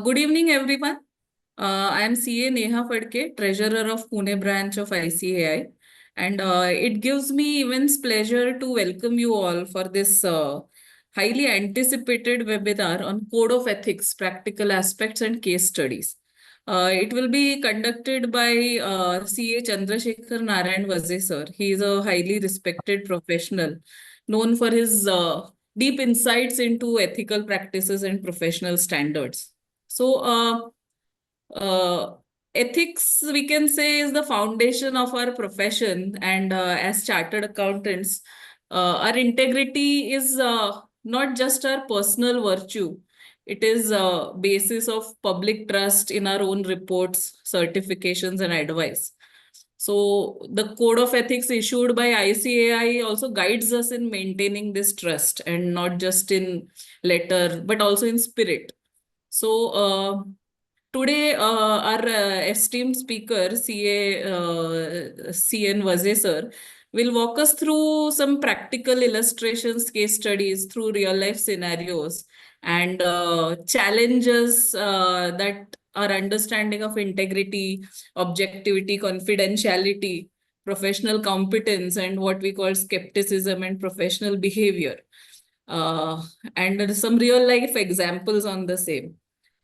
Good evening, everyone. I am CA Neha Fadke, Treasurer of Pune branch of ICAI, and it gives me immense pleasure to welcome you all for this highly anticipated webinar on Code of Ethics, Practical Aspects and Case Studies. It will be conducted by CA Chandrasekhar Narayan Vaze sir. He is a highly respected professional known for his deep insights into ethical practices and professional standards. So, ethics, we can say, is the foundation of our profession. And as chartered accountants, our integrity is not just our personal virtue. It is a basis of public trust in our own reports, certifications, and advice. So the code of ethics issued by ICAI also guides us in maintaining this trust, and not just in letter, but also in spirit. So today, our esteemed speaker, CA CN Vaze sir, will walk us through some practical illustrations, case studies through real life scenarios, and challenges that our understanding of integrity, objectivity, confidentiality, professional competence, and what we call skepticism and professional behavior. Uh, and some real life examples on the same.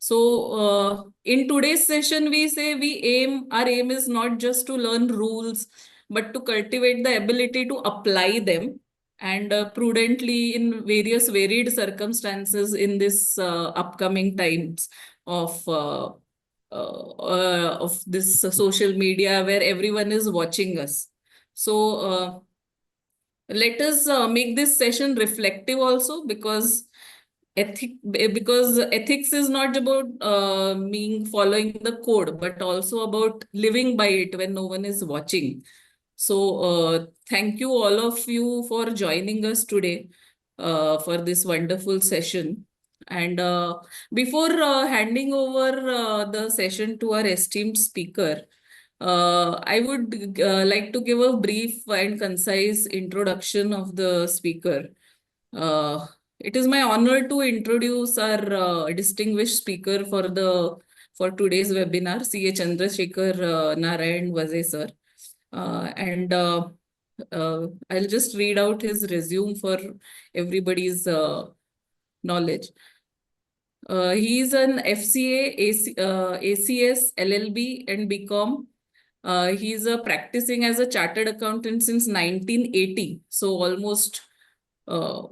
So, in today's session, our aim is not just to learn rules, but to cultivate the ability to apply them and prudently in various varied circumstances in this upcoming times of of this social media where everyone is watching us. So, let us make this session reflective also, because ethics is not about being following the code, but also about living by it when no one is watching. So thank you all of you for joining us today for this wonderful session. And before handing over the session to our esteemed speaker, I would like to give a brief and concise introduction of the speaker. Uh, it is my honor to introduce our distinguished speaker for today's webinar, CA Chandrasekhar Narayan Vaze sir. And I'll just read out his resume for everybody's knowledge. He is an FCA, ACS, LLB, and BCom. He's practicing as a chartered accountant since 1980. So almost, uh,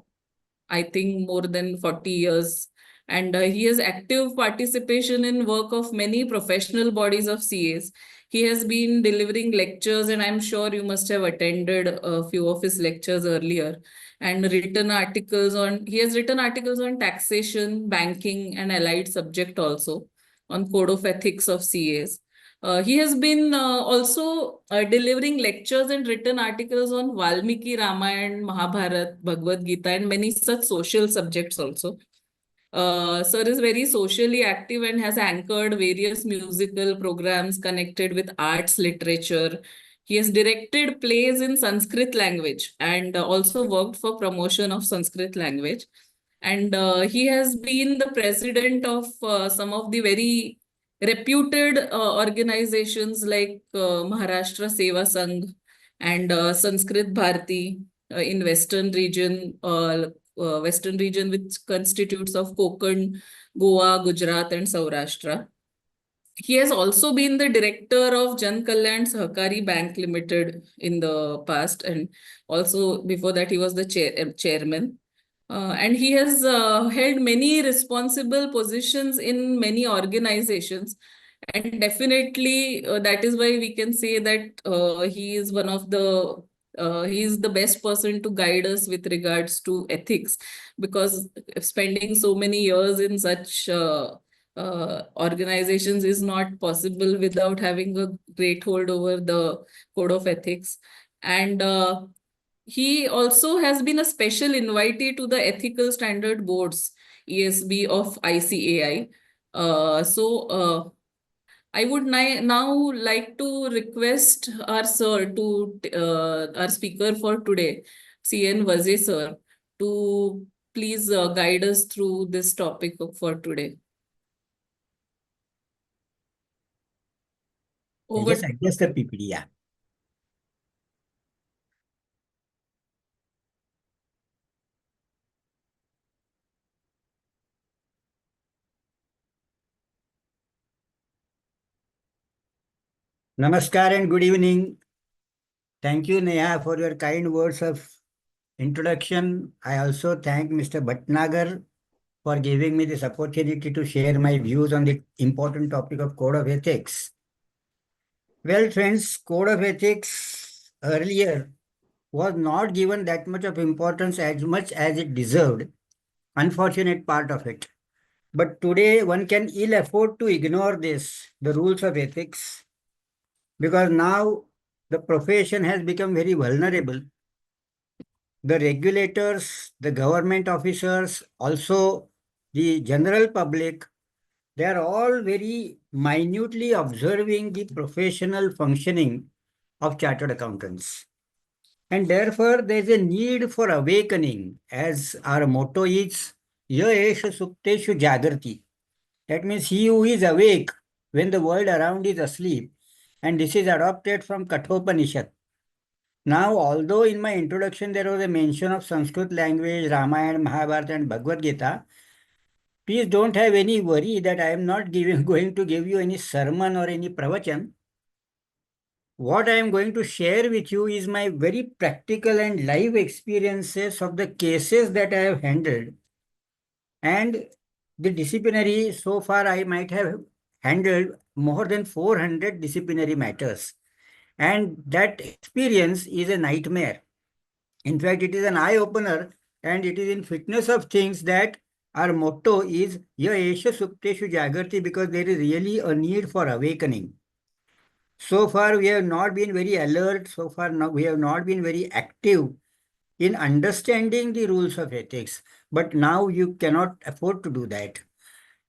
I think, more than 40 years. And he has active participation in work of many professional bodies of CAs. He has been delivering lectures, and I'm sure you must have attended a few of his lectures earlier, and he has written articles on taxation, banking, and allied subject also, on code of ethics of CAs. He has been also delivering lectures and written articles on Valmiki Ramayana, Mahabharat, Bhagavad Gita, and many such social subjects also. Sir is very socially active and has anchored various musical programs connected with arts, literature. He has directed plays in Sanskrit language and also worked for promotion of Sanskrit language. And he has been the president of some of the very reputed organizations like Maharashtra Seva Sangh and Sanskrit Bharati in Western region, which constitutes of Konkan, Goa, Gujarat, and Saurashtra. He has also been the director of Jan Kalyan Sahakari Bank Limited in the past, and also before that he was the chairman. And he has held many responsible positions in many organizations. And definitely, that is why we can say that he is the best person to guide us with regards to ethics, because spending so many years in such organizations is not possible without having a great hold over the code of ethics. And he also has been a special invitee to the Ethical Standard Boards, ESB of ICAI. I would now like to request our speaker for today, CN Vaze sir, to please guide us through this topic for today. I'll Over. just adjust the PPT. Yeah. Namaskar and good evening. Thank you, Neha, for your kind words of introduction. I also thank Mr. Bhatnagar for giving me this opportunity to share my views on the important topic of Code of Ethics. Well, friends, Code of Ethics earlier was not given that much of importance as much as it deserved. Unfortunate part of it. But today one can ill afford to ignore this, the rules of ethics, because now the profession has become very vulnerable. The regulators, the government officers, also the general public, they are all very minutely observing the professional functioning of chartered accountants. And therefore, there is a need for awakening, as our motto is, Ya Esha Sukteshu Jagrati. That means he who is awake when the world around is asleep. And this is adopted from Kathopanishad. Now, although in my introduction there was a mention of Sanskrit language, Ramayana, Mahabharata, and Bhagavad Gita, please don't have any worry that I am not going to give you any sermon or any pravachan. What I am going to share with you is my very practical and live experiences of the cases that I have handled. And the disciplinary, so far I might have handled more than 400 disciplinary matters. And that experience is a nightmare. In fact, it is an eye opener, and it is in fitness of things that our motto is Ya Esha Sukteshu Jagarti, because there is really a need for awakening. So far, we have not been very alert. So far, no, we have not been very active in understanding the rules of ethics. But now you cannot afford to do that.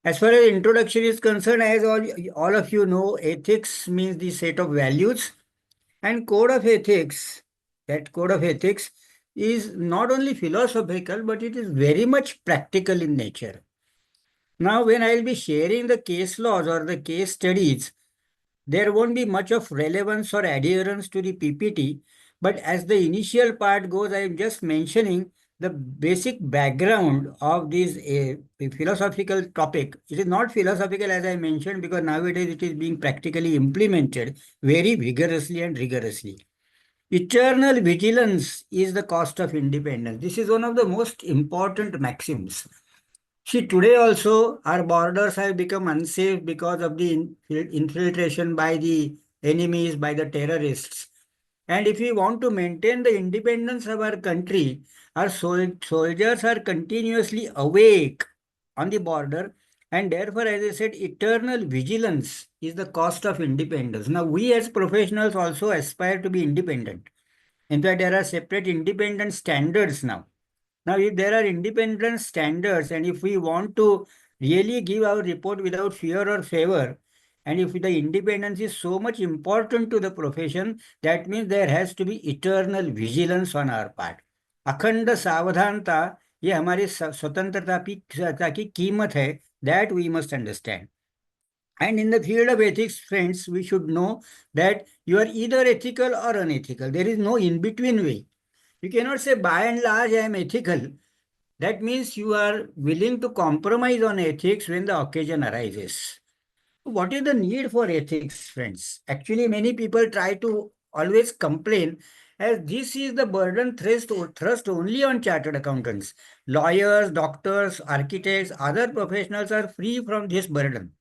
As far as introduction is concerned, as all of you know, ethics means the set of values, and code of ethics, that code of ethics is not only philosophical, but it is very much practical in nature. Now, when I will be sharing the case laws or the case studies, there won't be much of relevance or adherence to the PPT, but as the initial part goes, I am just mentioning the basic background of this philosophical topic. It is not philosophical, as I mentioned, because nowadays it is being practically implemented very vigorously and rigorously. Eternal vigilance is the cost of independence. This is one of the most important maxims. See, today also our borders have become unsafe because of the infiltration by the enemies, by the terrorists. And if we want to maintain the independence of our country, our soldiers are continuously awake on the border. And therefore, as I said, eternal vigilance is the cost of independence. Now, we as professionals also aspire to be independent. In fact, there are separate independent standards now. Now, if there are independent standards, and if we want to really give our report without fear or favor, and if the independence is so much important to the profession, that means there has to be eternal vigilance on our part. अखंड सावधानता ये हमारी स्वतंत्रता की कीमत है, that we must understand. And in the field of ethics, friends, we should know that you are either ethical or unethical. There is no in between way. You cannot say by and large I am ethical. That means you are willing to compromise on ethics when the occasion arises. What is the need for ethics, friends? Actually, many people try to always complain as this is the burden thrust only on chartered accountants. Lawyers, doctors, architects, other professionals are free from this burden.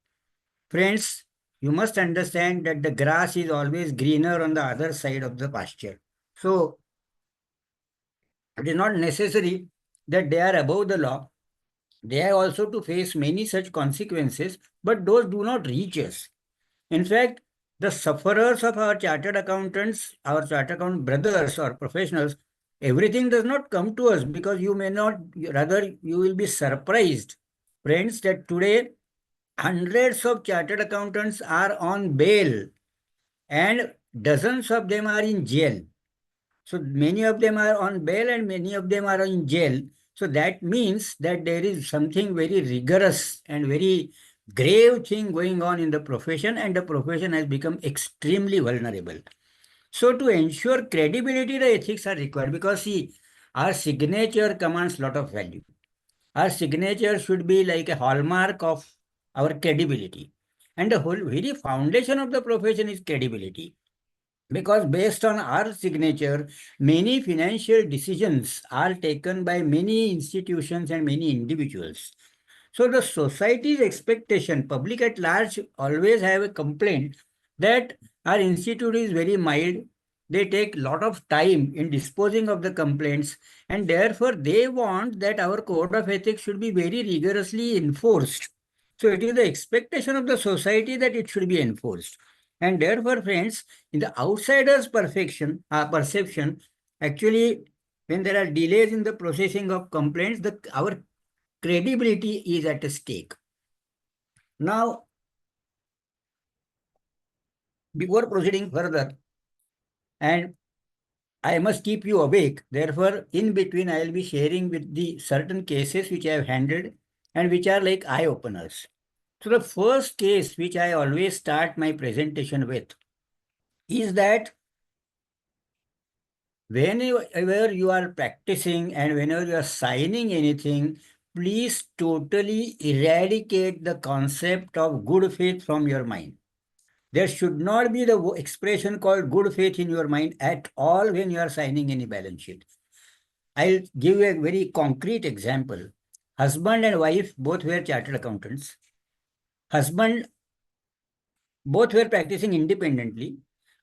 Friends, you must understand that the grass is always greener on the other side of the pasture. So, it is not necessary that they are above the law. They have also to face many such consequences, but those do not reach us. In fact, the sufferers of our chartered accountants, our chartered accountant brothers or professionals, everything does not come to us because you may not, rather, you will be surprised, friends, that today hundreds of chartered accountants are on bail and dozens of them are in jail. So many of them are on bail and many of them are in jail. So that means that there is something very rigorous and very grave thing going on in the profession, and the profession has become extremely vulnerable. So to ensure credibility, the ethics are required, because see, our signature commands lot of value. Our signature should be like a hallmark of our credibility. And the whole very foundation of the profession is credibility. Because based on our signature, many financial decisions are taken by many institutions and many individuals. So the society's expectation, public at large always have a complaint that our institute is very mild. They take lot of time in disposing of the complaints, and therefore they want that our code of ethics should be very rigorously enforced. So it is the expectation of the society that it should be enforced. And therefore, friends, in the outsider's perception, actually, when there are delays in the processing of complaints, our credibility is at stake. Now, before proceeding further, and I must keep you awake, therefore, in between, I will be sharing with the certain cases which I have handled and which are like eye openers. So, the first case which I always start my presentation with is that whenever you are practicing and whenever you are signing anything, please totally eradicate the concept of good faith from your mind. There should not be the expression called good faith in your mind at all when you are signing any balance sheet. I'll give you a very concrete example. Husband and wife both were chartered accountants. Husband, both were practicing independently.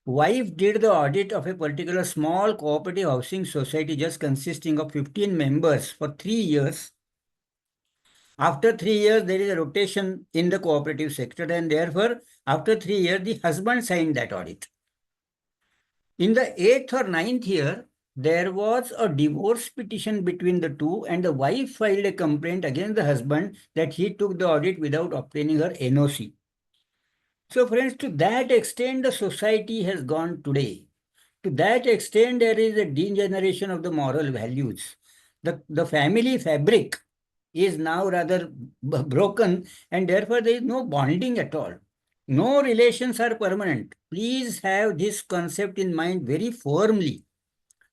Wife did the audit of a particular small cooperative housing society just consisting of 15 members for 3 years. After 3 years, there is a rotation in the cooperative sector, and therefore, after 3 years, the husband signed that audit. In the 8th or 9th year, there was a divorce petition between the two, and the wife filed a complaint against the husband that he took the audit without obtaining her NOC. So, friends, to that extent, the society has gone today. To that extent, there is a degeneration of the moral values. The family fabric is now rather broken, and therefore there is no bonding at all. No relations are permanent. Please have this concept in mind very firmly,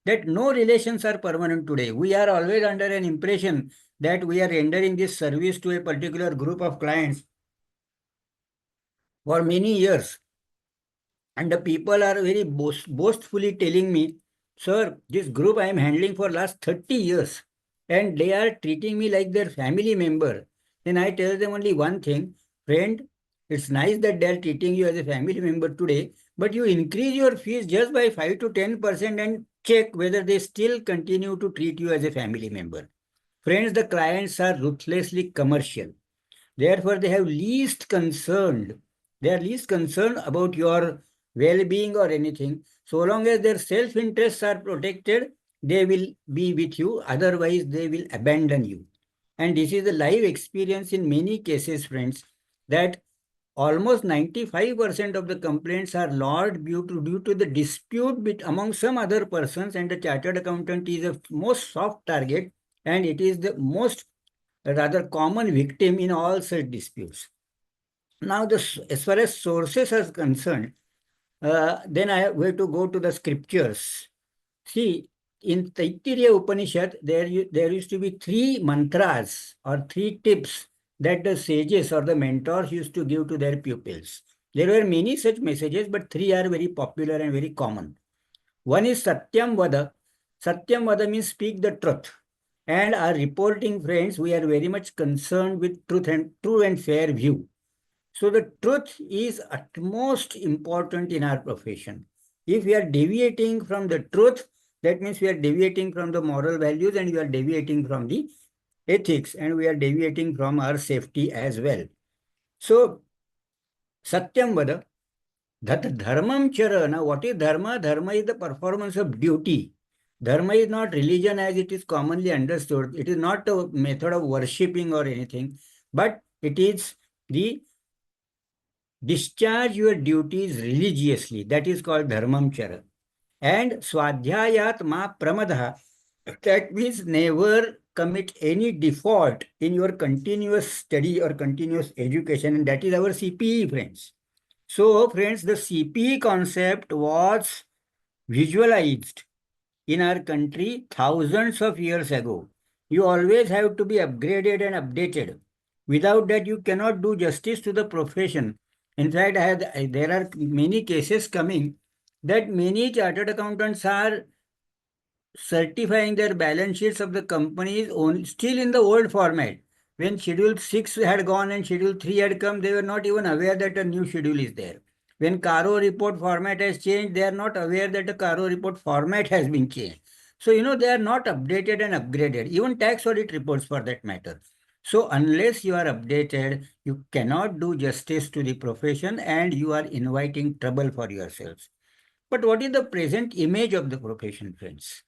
that no relations are permanent today. We are always under an impression that we are rendering this service to a particular group of clients for many years. And the people are very boastfully telling me, sir, this group I am handling for last 30 years and they are treating me like their family member. Then I tell them only one thing, friend, it's nice that they are treating you as a family member today, but you increase your fees just by 5 to 10% and check whether they still continue to treat you as a family member. Friends, the clients are ruthlessly commercial. Therefore, they have least concerned. They are least concerned about your well-being or anything. So long as their self-interests are protected, they will be with you. Otherwise, they will abandon you. And this is a live experience in many cases, friends, that almost 95% of the complaints are lodged due to the dispute among some other persons, and the chartered accountant is the most soft target, and it is the most rather common victim in all such disputes. Now, as far as sources are concerned, then I have to go to the scriptures. See, in Taittiriya Upanishad, there used to be 3 mantras or 3 tips that the sages or the mentors used to give to their pupils. There were many such messages, but 3 are very popular and very common. One is Satyam Vada. Satyam Vada means speak the truth. And our reporting friends, we are very much concerned with true and fair view. So the truth is utmost important in our profession. If we are deviating from the truth, that means we are deviating from the moral values and we are deviating from the ethics and we are deviating from our safety as well. So, Satyam Vada, that dharmam chara. Now, what is dharma? Dharma is the performance of duty. Dharma is not religion as it is commonly understood. It is not a method of worshipping or anything, but it is the discharge your duties religiously. That is called dharmam chara. And swadhyayat ma pramadha. That means never commit any default in your continuous study or continuous education, and that is our CPE, friends. So, friends, the CPE concept was visualized in our country thousands of years ago. You always have to be upgraded and updated. Without that, you cannot do justice to the profession. In fact, there are many cases coming that many chartered accountants are certifying their balance sheets of the companies still in the old format. When Schedule 6 had gone and Schedule 3 had come, they were not even aware that a new schedule is there. When Caro report format has changed, they are not aware that the Caro report format has been changed. So, they are not updated and upgraded, even tax audit reports for that matter. So, unless you are updated, you cannot do justice to the profession and you are inviting trouble for yourselves. But what is the present image of the profession, friends?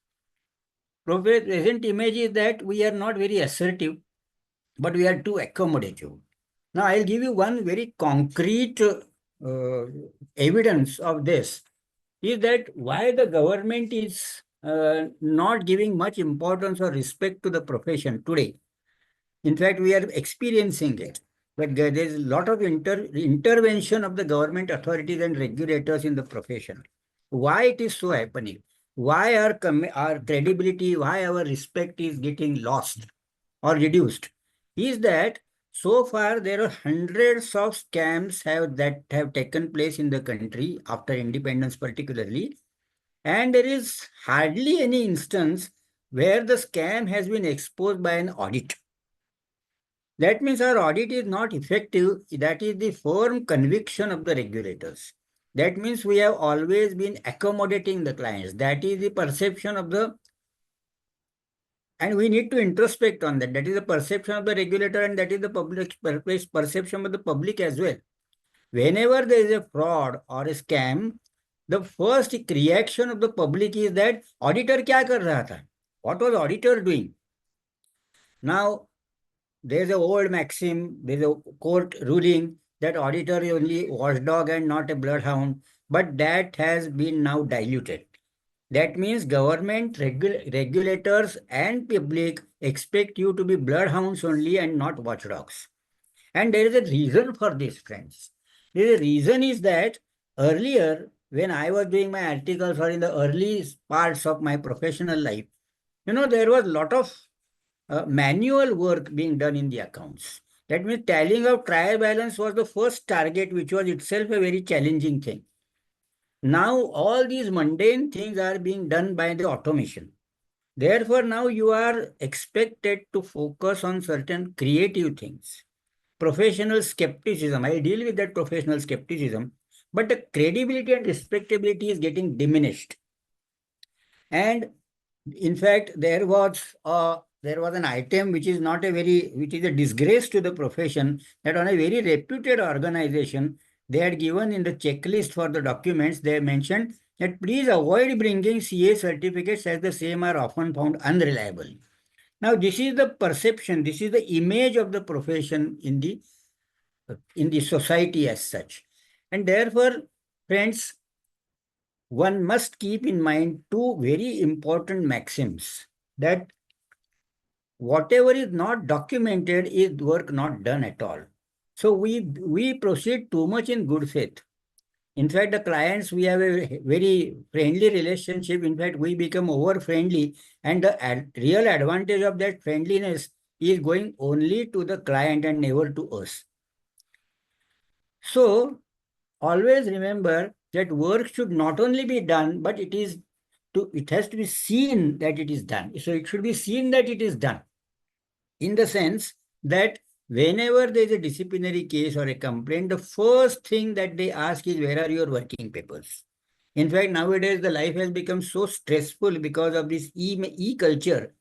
Present image is that we are not very assertive, but we are too accommodative. Now, I'll give you one very concrete evidence of this, is that why the government is not giving much importance or respect to the profession today. In fact, we are experiencing it. But there is a lot of intervention of the government authorities and regulators in the profession. Why it is so happening? Why our credibility, why our respect is getting lost or reduced? Is that so far there are hundreds of scams that have taken place in the country after independence particularly, and there is hardly any instance where the scam has been exposed by an audit. That means our audit is not effective. That is the firm conviction of the regulators. That means we have always been accommodating the clients. That is the perception of and we need to introspect on that. That is the perception of the regulator and that is the public perception of the public as well. Whenever there is a fraud or a scam, the first reaction of the public is that auditor kya kar raha tha? What was auditor doing? Now, there's an old maxim, there's a court ruling that auditor is only watchdog and not a bloodhound, but that has been now diluted. That means government, regulators and public expect you to be bloodhounds only and not watchdogs. And there is a reason for this, friends. The reason is that earlier, when I was doing my articles or in the early parts of my professional life, there was a lot of manual work being done in the accounts. That means tallying of trial balance was the first target, which was itself a very challenging thing. Now, all these mundane things are being done by the automation. Therefore, now you are expected to focus on certain creative things. Professional skepticism, I deal with that professional skepticism, but the credibility and respectability is getting diminished. And in fact, there was an item which is a disgrace to the profession, that on a very reputed organization, they had given in the checklist for the documents, they mentioned that please avoid bringing CA certificates as the same are often found unreliable. Now, this is the perception, this is the image of the profession in the society as such. And therefore, friends, one must keep in mind two very important maxims, that whatever is not documented is work not done at all. So we proceed too much in good faith. In fact, the clients, we have a very friendly relationship. In fact, we become over friendly, and the real advantage of that friendliness is going only to the client and never to us. So always remember that work should not only be done, but it has to be seen that it is done. So it should be seen that it is done, in the sense that whenever there is a disciplinary case or a complaint, the first thing that they ask is, where are your working papers? In fact, nowadays the life has become so stressful because of this e-culture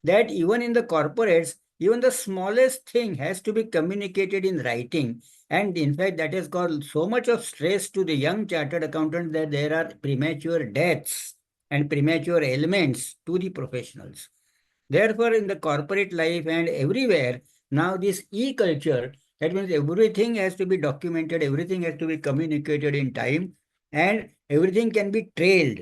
that even in the corporates, even the smallest thing has to be communicated in writing. And in fact, that has caused so much of stress to the young chartered accountants that there are premature deaths and premature ailments to the professionals. Therefore, in the corporate life and everywhere, now this e-culture, that means everything has to be documented, everything has to be communicated in time, and everything can be trailed.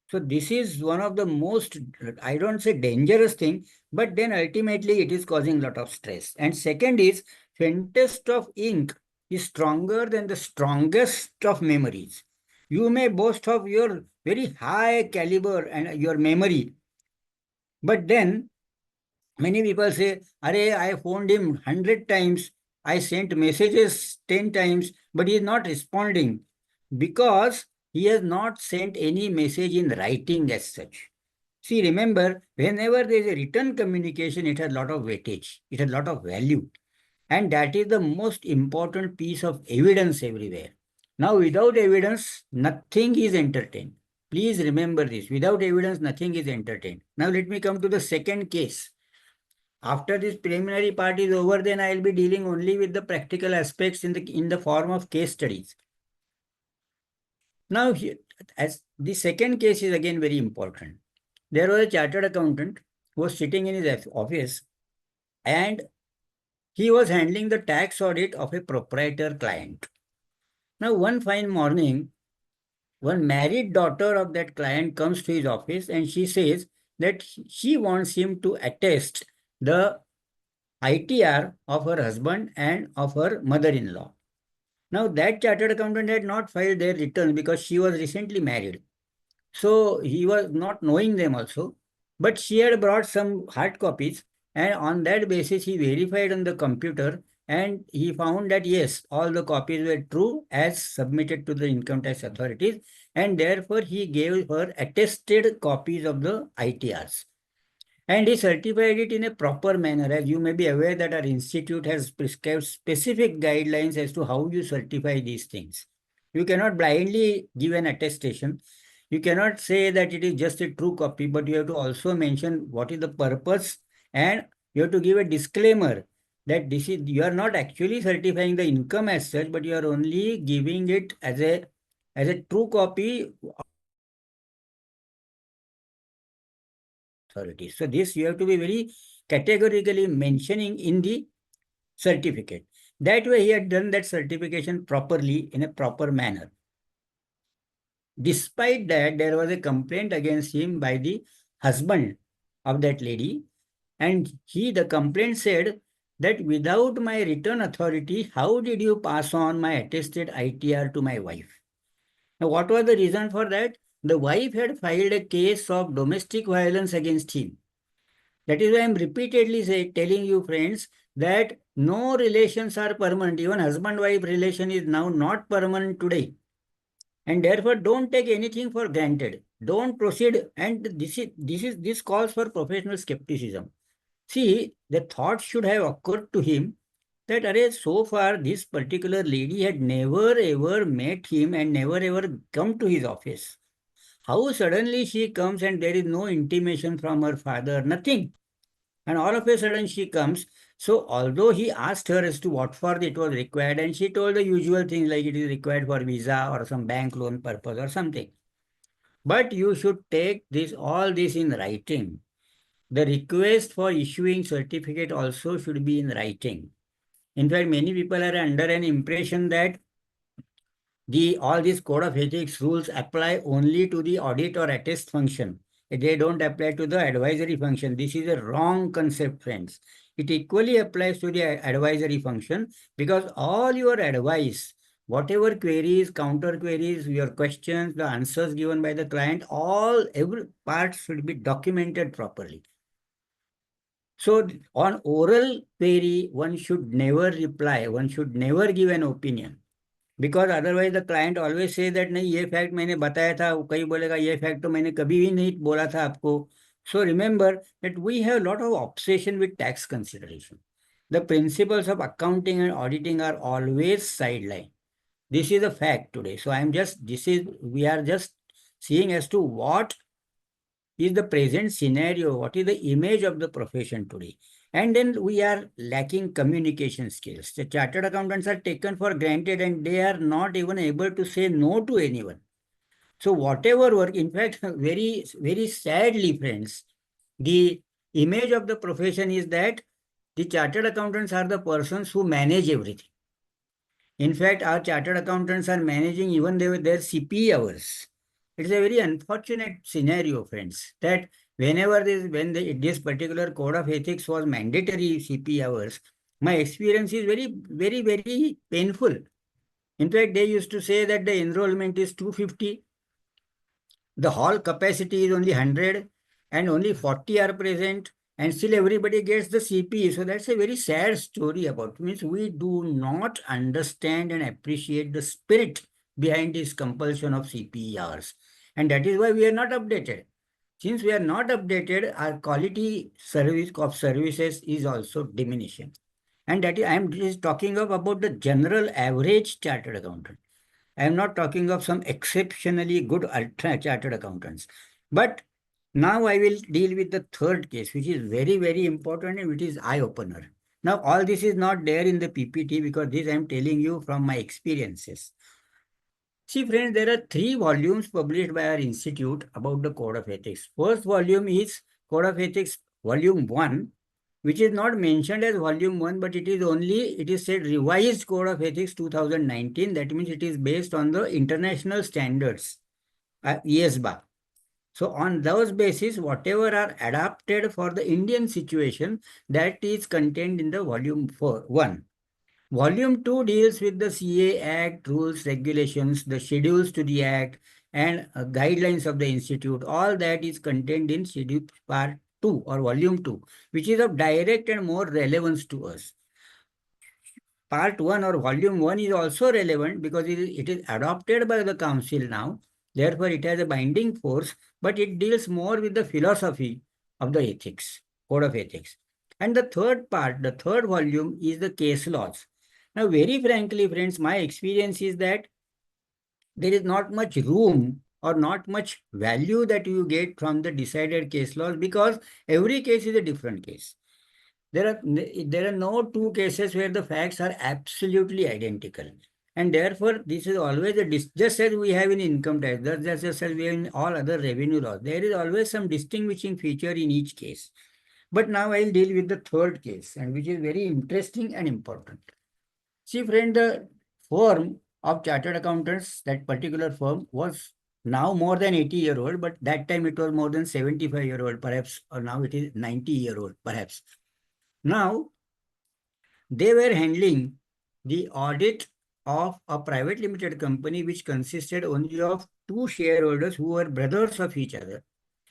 So this is one of the most, I don't say dangerous thing, but then ultimately it is causing a lot of stress. And second is, faintest of ink is stronger than the strongest of memories. You may boast of your very high caliber and your memory, but then many people say, Arey, I phoned him 100 times, I sent messages 10 times, but he is not responding because he has not sent any message in writing as such. See, remember, whenever there is a written communication, it has a lot of weightage, it has a lot of value. And that is the most important piece of evidence everywhere. Now, without evidence, nothing is entertained. Please remember this. Without evidence, nothing is entertained. Now, let me come to the second case. After this preliminary part is over, then I will be dealing only with the practical aspects in the form of case studies. Now, here, as the second case is again very important. There was a chartered accountant who was sitting in his office and he was handling the tax audit of a proprietor client. Now, one fine morning, one married daughter of that client comes to his office and she says that she wants him to attest the ITR of her husband and of her mother-in-law. Now, that chartered accountant had not filed their returns because she was recently married. So, he was not knowing them also. But she had brought some hard copies, and on that basis, he verified on the computer and he found that yes, all the copies were true as submitted to the income tax authorities, and therefore he gave her attested copies of the ITRs. And he certified it in a proper manner. As you may be aware that our institute has prescribed specific guidelines as to how you certify these things. You cannot blindly give an attestation. You cannot say that it is just a true copy, but you have to also mention what is the purpose, and you have to give a disclaimer that this is, you are not actually certifying the income as such, but you are only giving it as a true copy authorities. So this you have to be very categorically mentioning in the certificate. That way he had done that certification properly in a proper manner. Despite that, there was a complaint against him by the husband of that lady, and the complaint said that without my written authority, how did you pass on my attested ITR to my wife? Now, what was the reason for that? The wife had filed a case of domestic violence against him. That is why I am repeatedly telling you, friends, that no relations are permanent. Even husband-wife relation is now not permanent today. And therefore, don't take anything for granted. Don't proceed. And this calls for professional skepticism. See, the thought should have occurred to him that so far this particular lady had never ever met him and never ever come to his office. How suddenly she comes and there is no intimation from her father, nothing. And all of a sudden she comes. So although he asked her as to what for it was required, and she told the usual things like it is required for visa or some bank loan purpose or something. But you should take all this in writing. The request for issuing certificate also should be in writing. In fact, many people are under an impression that all these code of ethics rules apply only to the audit or attest function. They don't apply to the advisory function. This is a wrong concept, friends. It equally applies to the advisory function because all your advice, whatever queries, counter queries, your questions, the answers given by the client, every part should be documented properly. So on oral query, one should never reply. One should never give an opinion. Because otherwise the client always say that नहीं ये fact मैंने बताया था, कई बोलेगा ये fact तो मैंने कभी भी नहीं बोला था आपको. So remember that we have a lot of obsession with tax consideration. The principles of accounting and auditing are always sidelined. This is a fact today. So we are just seeing as to what is the present scenario, what is the image of the profession today. And then we are lacking communication skills. The chartered accountants are taken for granted and they are not even able to say no to anyone. So whatever work, in fact, very, very sadly, friends, the image of the profession is that the chartered accountants are the persons who manage everything. In fact, our chartered accountants are managing even their CPE hours. It's a very unfortunate scenario, friends, that whenever this particular code of ethics was mandatory CP hours, my experience is very painful. In fact, they used to say that the enrollment is 250, the hall capacity is only 100, and only 40 are present, and still everybody gets the CP. So that's a very sad story about. Means we do not understand and appreciate the spirit behind this compulsion of CPE hours. And that is why we are not updated. Since we are not updated, our quality service of services is also diminishing. And that is, I am just talking about the general average chartered accountant. I am not talking of some exceptionally good ultra chartered accountants. But now I will deal with the third case, which is very important and which is eye-opener. Now, all this is not there in the PPT because this I am telling you from my experiences. See, friends, there are 3 volumes published by our institute about the Code of Ethics. First volume is Code of Ethics, Volume 1, which is not mentioned as volume 1, but it is said revised Code of Ethics 2019. That means it is based on the international standards, ESBA. So on those basis, whatever are adapted for the Indian situation, that is contained in the volume 1. Volume 2 deals with the CA Act, rules, regulations, the schedules to the Act, and guidelines of the institute. All that is contained in schedule part 2 or volume 2, which is of direct and more relevance to us. Part 1 or volume 1 is also relevant because it is adopted by the council now. Therefore, it has a binding force, but it deals more with the philosophy of the ethics, code of ethics. And the third part, the third volume is the case laws. Now, very frankly, friends, my experience is that there is not much room or not much value that you get from the decided case laws because every case is a different case. There are no 2 cases where the facts are absolutely identical. And therefore, this is always just as we have in income tax, just as we have in all other revenue laws, there is always some distinguishing feature in each case. But now I'll deal with the third case, and which is very interesting and important. See, friend, the firm of chartered accountants, that particular firm, was now more than 80-year-old, but that time it was more than 75-year-old, perhaps, or now it is 90-year-old, perhaps. Now, they were handling the audit of a private limited company which consisted only of 2 shareholders who were brothers of each other.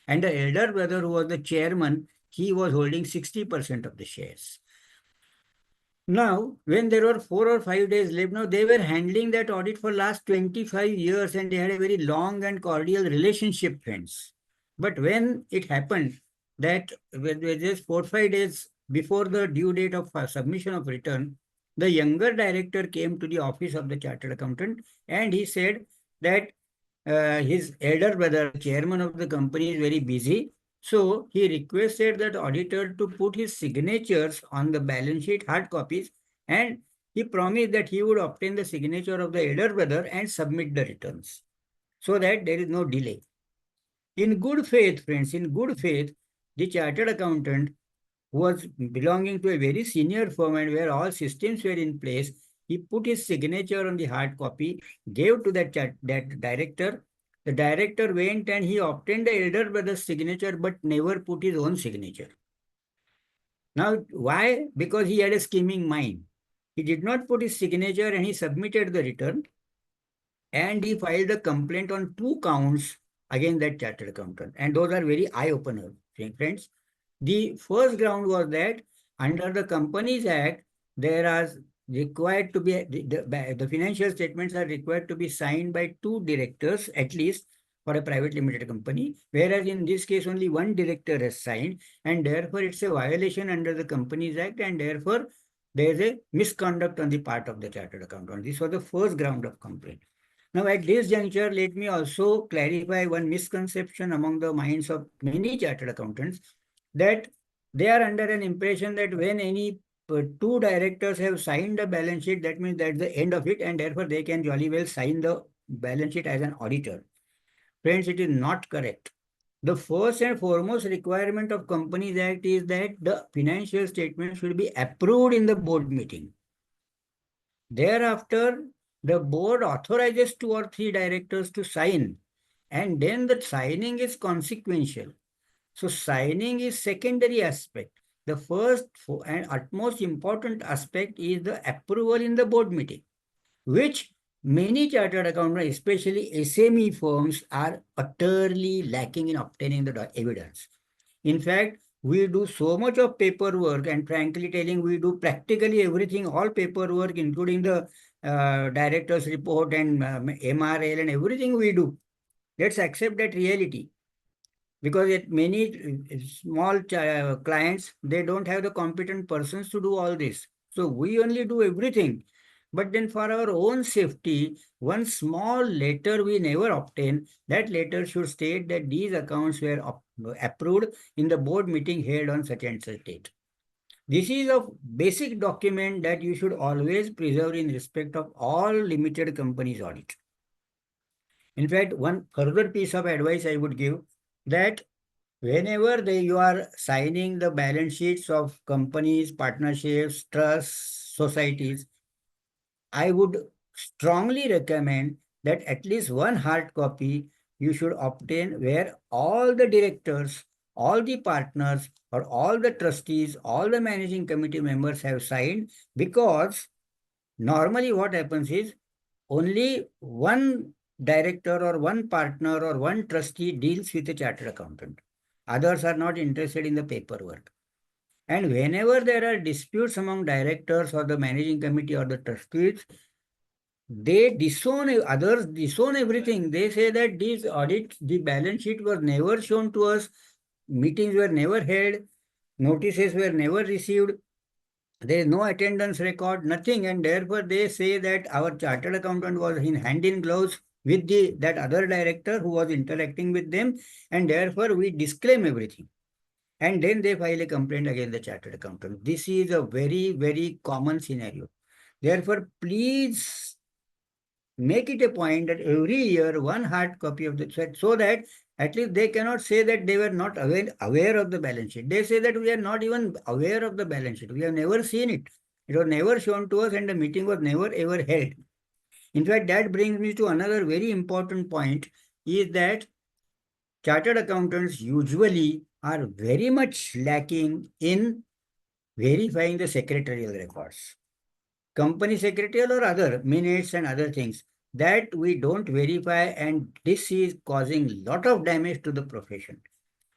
And the elder brother, who was the chairman, he was holding 60% of the shares. Now, when there were 4 or 5 days left, now they were handling that audit for last 25 years and they had a very long and cordial relationship, friends. But when it happened that with just 4 or 5 days before the due date of submission of return, the younger director came to the office of the chartered accountant and he said that his elder brother, chairman of the company, is very busy. So he requested that auditor to put his signatures on the balance sheet hard copies, and he promised that he would obtain the signature of the elder brother and submit the returns so that there is no delay. In good faith, friends, in good faith, the chartered accountant, who was belonging to a very senior firm and where all systems were in place, he put his signature on the hard copy, gave to that director. The director went and he obtained the elder brother's signature but never put his own signature. Now, why? Because he had a scheming mind. He did not put his signature and he submitted the return and he filed a complaint on 2 counts against that chartered accountant. And those are very eye-opener, friends. The first ground was that under the Companies Act, there are required to be, the financial statements are required to be signed by 2 directors at least for a private limited company, whereas in this case only 1 director has signed, and therefore it's a violation under the Companies Act, and therefore there is a misconduct on the part of the chartered accountant. This was the first ground of complaint. Now, at this juncture, let me also clarify one misconception among the minds of many chartered accountants, that they are under an impression that when any 2 directors have signed a balance sheet, that means that's the end of it, and therefore they can jolly well sign the balance sheet as an auditor. Friends, it is not correct. The first and foremost requirement of Companies Act is that the financial statement should be approved in the board meeting. Thereafter, the board authorizes 2 or 3 directors to sign, and then the signing is consequential. So signing is secondary aspect. The first and utmost important aspect is the approval in the board meeting, which many chartered accountants, especially SME firms, are utterly lacking in obtaining the evidence. In fact, we do so much of paperwork, and frankly telling, we do practically everything, all paperwork, including the director's report and MRL and everything we do. Let's accept that reality, because at many small clients, they don't have the competent persons to do all this. So we only do everything. But then for our own safety, one small letter we never obtain, that letter should state that these accounts were approved in the board meeting held on such and such date. This is a basic document that you should always preserve in respect of all limited companies audit. In fact, one further piece of advice I would give, that whenever you are signing the balance sheets of companies, partnerships, trusts, societies, I would strongly recommend that at least one hard copy you should obtain, where all the directors, all the partners, or all the trustees, all the managing committee members have signed, because normally what happens is only one director or one partner or one trustee deals with a chartered accountant. Others are not interested in the paperwork. And whenever there are disputes among directors or the managing committee or the trustees, they disown, others disown everything. They say that these audits, the balance sheet was never shown to us, meetings were never held, notices were never received, there is no attendance record, nothing, and therefore they say that our chartered accountant was in hand in gloves with that other director who was interacting with them, and therefore we disclaim everything. And then they file a complaint against the chartered accountant. This is a very, very common scenario. Therefore, please make it a point that every year one hard copy of the check, so that at least they cannot say that they were not aware of the balance sheet. They say that we are not even aware of the balance sheet. We have never seen it. It was never shown to us, and the meeting was never ever held. In fact, that brings me to another very important point, is that chartered accountants usually are very much lacking in verifying the secretarial records. Company secretarial or other minutes and other things that we don't verify, and this is causing lot of damage to the profession.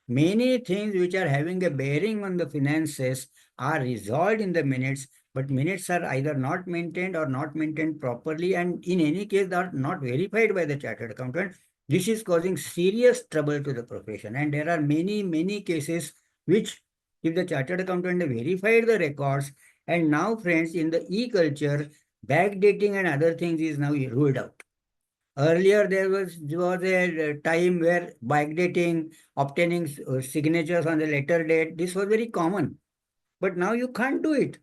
Many things which are having a bearing on the finances are resolved in the minutes, but minutes are either not maintained or not maintained properly, and in any case are not verified by the chartered accountant. This is causing serious trouble to the profession, and there are many, many cases which, if the chartered accountant verified the records, and now friends, in the e-culture, backdating and other things is now ruled out. Earlier, there was a time where backdating, obtaining signatures on the letter date, this was very common. But now you can't do it.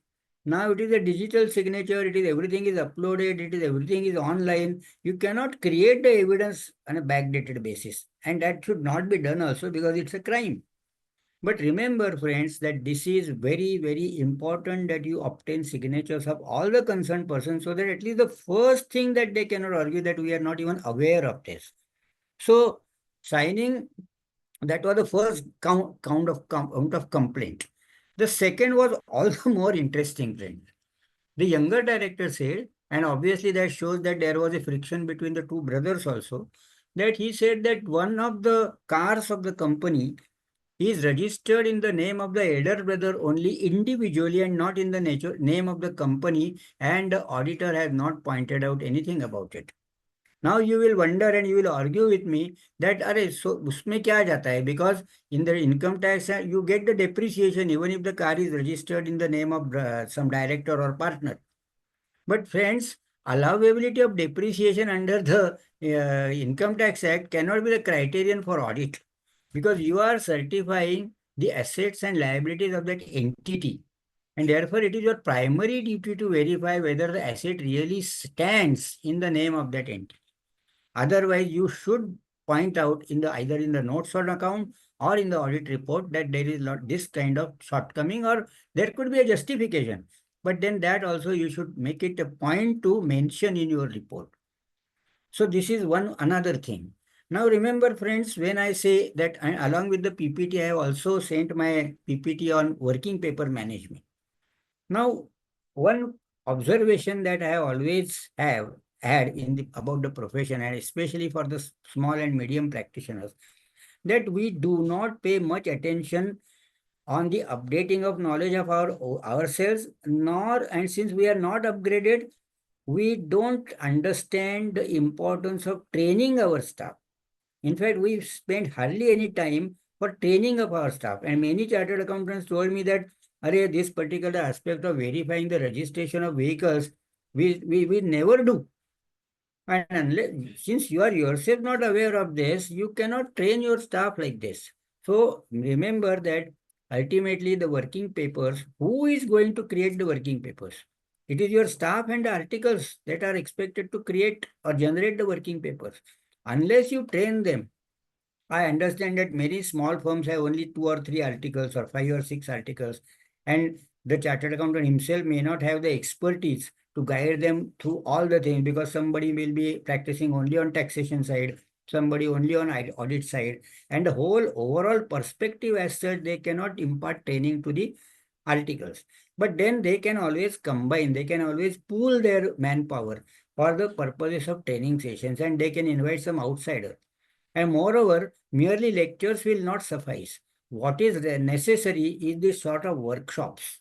Now it is a digital signature, it is everything is uploaded, everything is online. You cannot create the evidence on a backdated basis. And that should not be done also, because it's a crime. But remember, friends, that this is very, very important that you obtain signatures of all the concerned persons, so that at least the first thing that they cannot argue that we are not even aware of this. So signing, that was the first count of complaint. The second was also more interesting, friends. The younger director said, and obviously that shows that there was a friction between the two brothers also, that he said that one of the cars of the company is registered in the name of the elder brother only individually, and not in the name of the company, and the auditor has not pointed out anything about it. Now you will wonder and you will argue with me that, अरे, so उसमें क्या जाता है? Because in the income tax you get the depreciation even if the car is registered in the name of some director or partner. But friends, allowability of depreciation under the Income Tax Act cannot be the criterion for audit, because you are certifying the assets and liabilities of that entity. And therefore, it is your primary duty to verify whether the asset really stands in the name of that entity. Otherwise, you should point out either in the notes on account or in the audit report that there is not this kind of shortcoming, or there could be a justification. But then that also you should make it a point to mention in your report. So this is another thing. Now remember friends, when I say that along with the PPT, I have also sent my PPT on working paper management. Now, one observation that I always have had about the profession, and especially for the small and medium practitioners, that we do not pay much attention on the updating of knowledge of ourselves, nor, and since we are not upgraded, we don't understand the importance of training our staff. In fact, we spend hardly any time for training of our staff. And many chartered accountants told me that, Arey, this particular aspect of verifying the registration of vehicles, we never do. And unless, since you are yourself not aware of this, you cannot train your staff like this. So remember that ultimately the working papers, who is going to create the working papers? It is your staff and the articles that are expected to create or generate the working papers. Unless you train them, I understand that many small firms have only 2 or 3 articles or 5 or 6 articles, and the chartered accountant himself may not have the expertise to guide them through all the things, because somebody will be practicing only on taxation side, somebody only on audit side, and the whole overall perspective as such, they cannot impart training to the articles. But then they can always combine, they can always pool their manpower for the purposes of training sessions, and they can invite some outsider. And moreover, merely lectures will not suffice. What is necessary is this sort of workshops.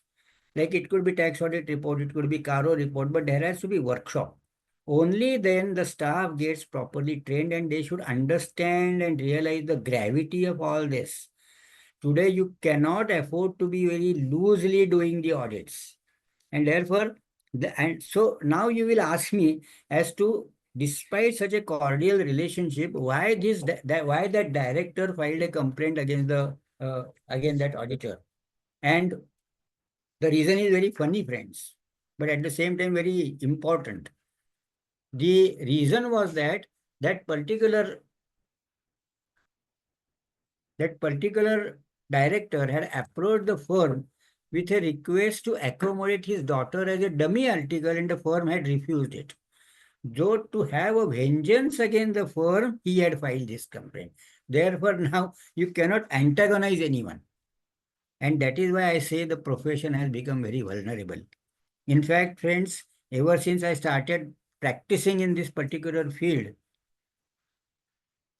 Like it could be tax audit report, it could be CARO report, but there has to be workshop. Only then the staff gets properly trained and they should understand and realize the gravity of all this. Today, you cannot afford to be very loosely doing the audits. And therefore, and so now you will ask me as to, despite such a cordial relationship, why why that director filed a complaint against the against that auditor. And the reason is very funny, friends, but at the same time very important. The reason was that that particular that particular director had approached the firm with a request to accommodate his daughter as a dummy article, and the firm had refused it. So to have a vengeance against the firm, he had filed this complaint. Therefore, now you cannot antagonize anyone. And that is why I say the profession has become very vulnerable. In fact, friends, ever since I started practicing in this particular field,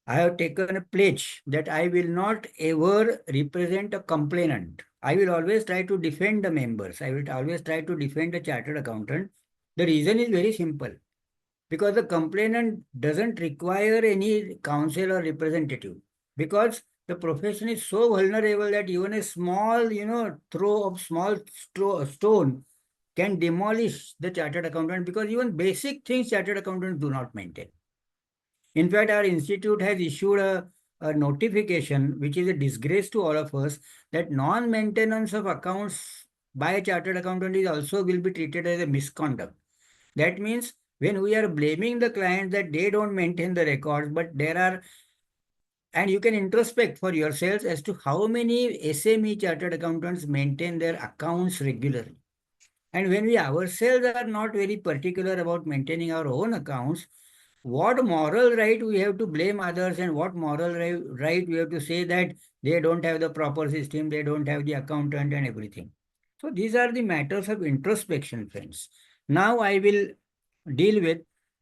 I have taken a pledge that I will not ever represent a complainant. I will always try to defend the members. I will always try to defend the chartered accountant. The reason is very simple. Because the complainant doesn't require any counsel or representative. Because the profession is so vulnerable that even a small, throw of small stone can demolish the chartered accountant, because even basic things chartered accountants do not maintain. In fact, our institute has issued a notification, which is a disgrace to all of us, that non-maintenance of accounts by a chartered accountant is also will be treated as a misconduct. That means when we are blaming the client that they don't maintain the records, but there are, and you can introspect for yourselves as to how many SME chartered accountants maintain their accounts regularly. And when we ourselves are not very particular about maintaining our own accounts, what moral right we have to blame others, and what moral right we have to say that they don't have the proper system, they don't have the accountant and everything. So these are the matters of introspection, friends. Now I will deal with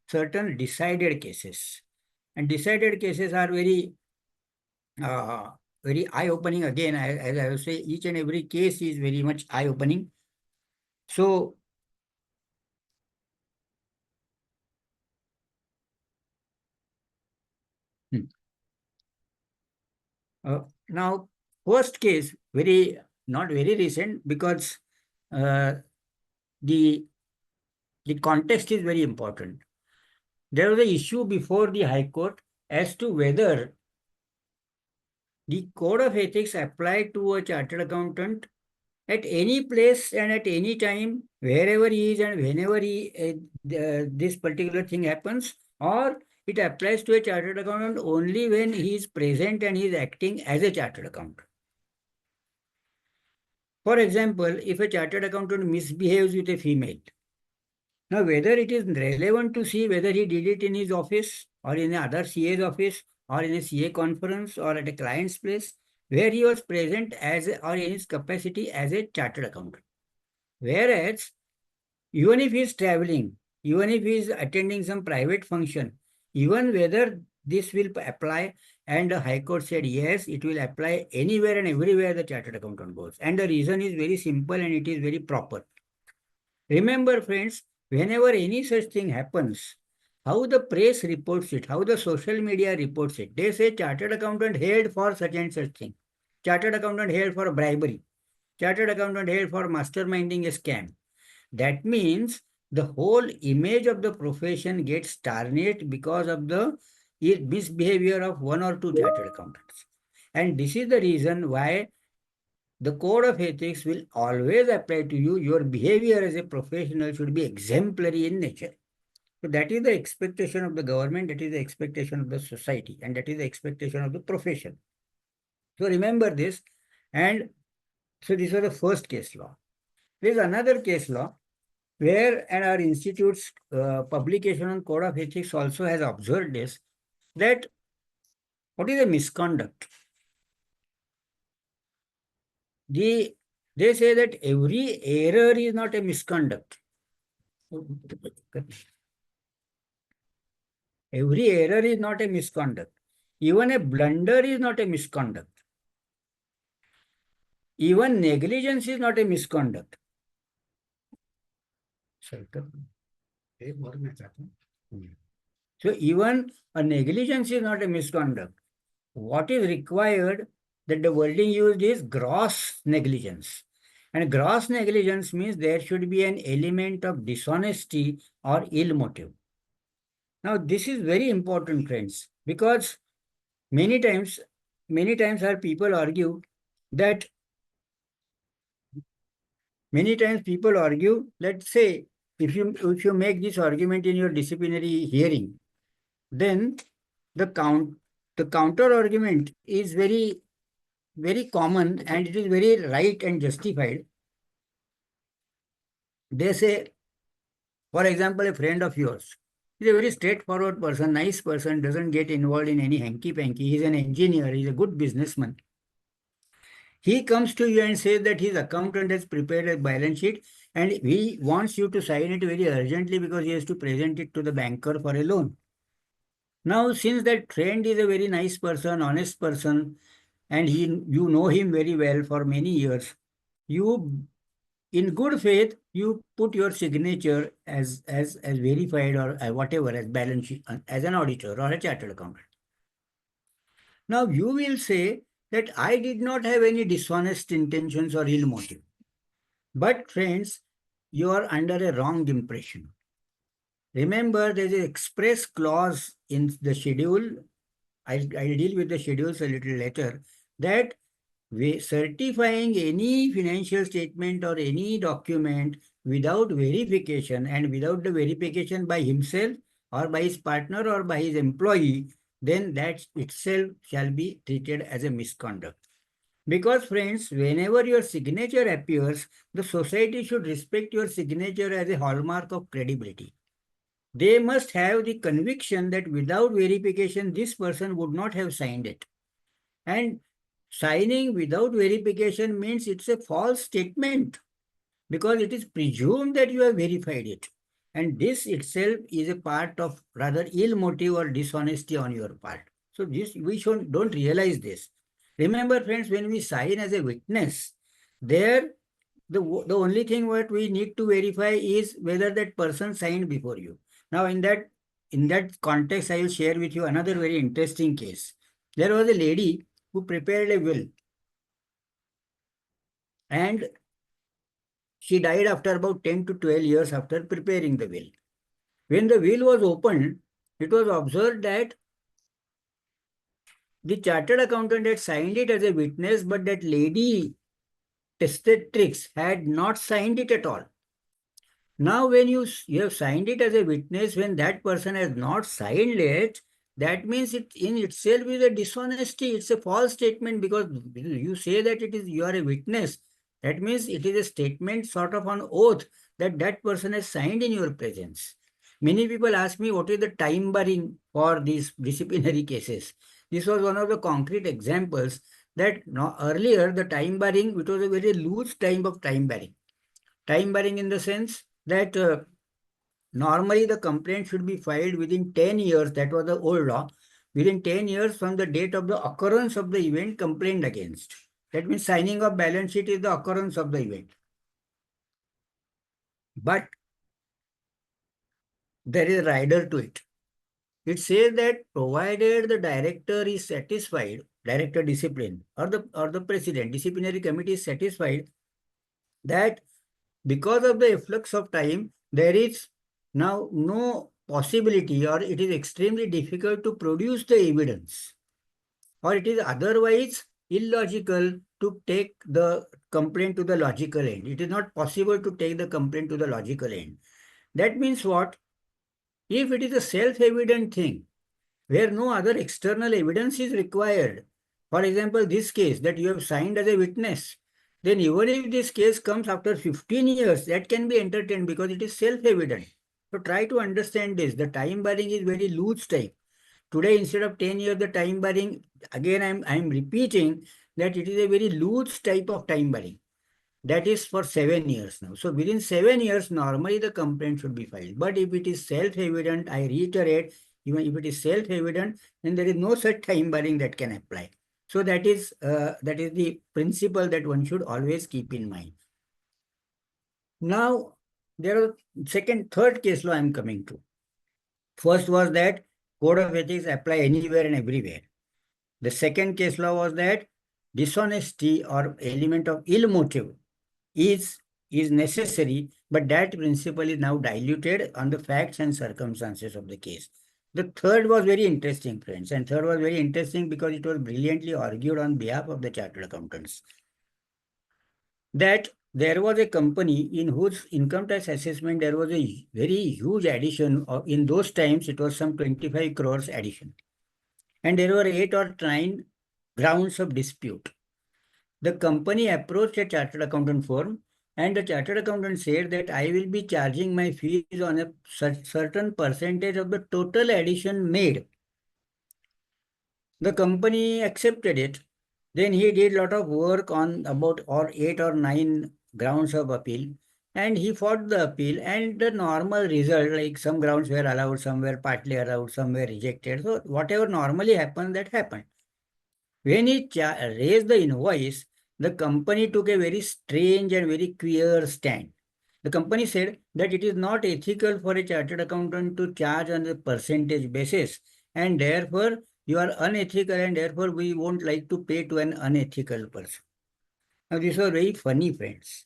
certain decided cases. And decided cases are uh, very eye-opening. Again, as I will say, each and every case is very much eye-opening. So, hmm. Now, first case, not very recent, because uh, the context is very important. There was an issue before the High Court as to whether the code of ethics applied to a chartered accountant at any place and at any time, wherever he is and whenever this particular thing happens, or it applies to a chartered accountant only when he is present and he is acting as a chartered accountant. For example, if a chartered accountant misbehaves with a female, now whether it is relevant to see whether he did it in his office or in another CA's office or in a CA conference or at a client's place where he was present or in his capacity as a chartered accountant. Whereas, even if he is traveling, even if he is attending some private function, even whether this will apply, and the High Court said yes, it will apply anywhere and everywhere the chartered accountant goes. And the reason is very simple and it is very proper. Remember, friends, whenever any such thing happens, how the press reports it, how the social media reports it, they say chartered accountant held for such and such thing, chartered accountant held for bribery, chartered accountant held for masterminding a scam. That means the whole image of the profession gets tarnished because of the misbehavior of one or two chartered accountants. And this is the reason why the code of ethics will always apply to you. Your behavior as a professional should be exemplary in nature. So that is the expectation of the government, that is the expectation of the society, and that is the expectation of the profession. So remember this. And so this was the first case law. There is another case law where, and our institute's publication on code of ethics also has observed this, that what is a misconduct? They say that every error is not a misconduct. Every error is not a misconduct. Even a blunder is not a misconduct. Even negligence is not a misconduct. So even a negligence is not a misconduct. What is required, that the wording used is gross negligence. And gross negligence means there should be an element of dishonesty or ill motive. Now, this is very important, friends, because many times our people argue that, let's say, if you make this argument in your disciplinary hearing, then the counter argument is very, very common and it is very right and justified. They say, for example, a friend of yours is a very straightforward person, nice person, doesn't get involved in any hanky-panky. He's an engineer, he's a good businessman. He comes to you and says that his accountant has prepared a balance sheet and he wants you to sign it very urgently because he has to present it to the banker for a loan. Now, since that friend is a very nice person, honest person, and you know him very well for many years, you, in good faith, you put your signature as verified or whatever, as balance sheet, as an auditor or a chartered accountant. Now, you will say that I did not have any dishonest intentions or ill motive. But friends, you are under a wrong impression. Remember, there is an express clause in the schedule. I'll deal with the schedules a little later, that certifying any financial statement or any document without verification and without the verification by himself or by his partner or by his employee, then that itself shall be treated as a misconduct. Because friends, whenever your signature appears, the society should respect your signature as a hallmark of credibility. They must have the conviction that without verification, this person would not have signed it. And signing without verification means it's a false statement because it is presumed that you have verified it. And this itself is a part of rather ill motive or dishonesty on your part. So this we don't realize this. Remember, friends, when we sign as a witness, there the only thing what we need to verify is whether that person signed before you. Now, in that context, I will share with you another very interesting case. There was a lady who prepared a will, and she died after about 10 to 12 years after preparing the will. When the will was opened, it was observed that the chartered accountant had signed it as a witness, but that lady testatrix had not signed it at all. Now, when you have signed it as a witness, when that person has not signed it, that means it in itself is a dishonesty. It's a false statement because you say that you are a witness. That means it is a statement sort of on oath that that person has signed in your presence. Many people ask me what is the time barring for these disciplinary cases. This was one of the concrete examples that earlier the time barring, it was a very loose time of time barring. Time barring in the sense that normally the complaint should be filed within 10 years, that was the old law, within 10 years from the date of the occurrence of the event complained against. That means signing of balance sheet is the occurrence of the event. But there is a rider to it. It says that provided the director is satisfied, director discipline, or the president, disciplinary committee is satisfied that because of the efflux of time, there is now no possibility or it is extremely difficult to produce the evidence, or it is otherwise illogical to take the complaint to the logical end. It is not possible to take the complaint to the logical end. That means what? If it is a self-evident thing, where no other external evidence is required, for example, this case that you have signed as a witness, then even if this case comes after 15 years, that can be entertained because it is self-evident. So try to understand this. The time barring is very loose type. Today, instead of 10 years, the time barring, again, I'm repeating that it is a very loose type of time barring. That is for 7 years now. So within 7 years, normally the complaint should be filed. But if it is self-evident, I reiterate, even if it is self-evident, then there is no such time barring that can apply. So that is the principle that one should always keep in mind. Now, there are third case law I am coming to. First was that code of ethics apply anywhere and everywhere. The second case law was that dishonesty or element of ill motive is necessary, but that principle is now diluted on the facts and circumstances of the case. The third was very interesting, friends, and third was very interesting because it was brilliantly argued on behalf of the chartered accountants. That there was a company in whose income tax assessment there was a very huge addition. In those times, it was some 25 crores addition. And there were 8 or 9 grounds of dispute. The company approached a chartered accountant firm, and the chartered accountant said that I will be charging my fees on a certain percentage of the total addition made. The company accepted it. Then he did a lot of work on about 8 or 9 grounds of appeal, and he fought the appeal, and the normal result, like some grounds were allowed, some were partly allowed, some were rejected. So whatever normally happened, that happened. When he raised the invoice, the company took a very strange and very queer stand. The company said that it is not ethical for a chartered accountant to charge on a percentage basis, and therefore you are unethical, and therefore we won't like to pay to an unethical person. Now this was very funny, friends.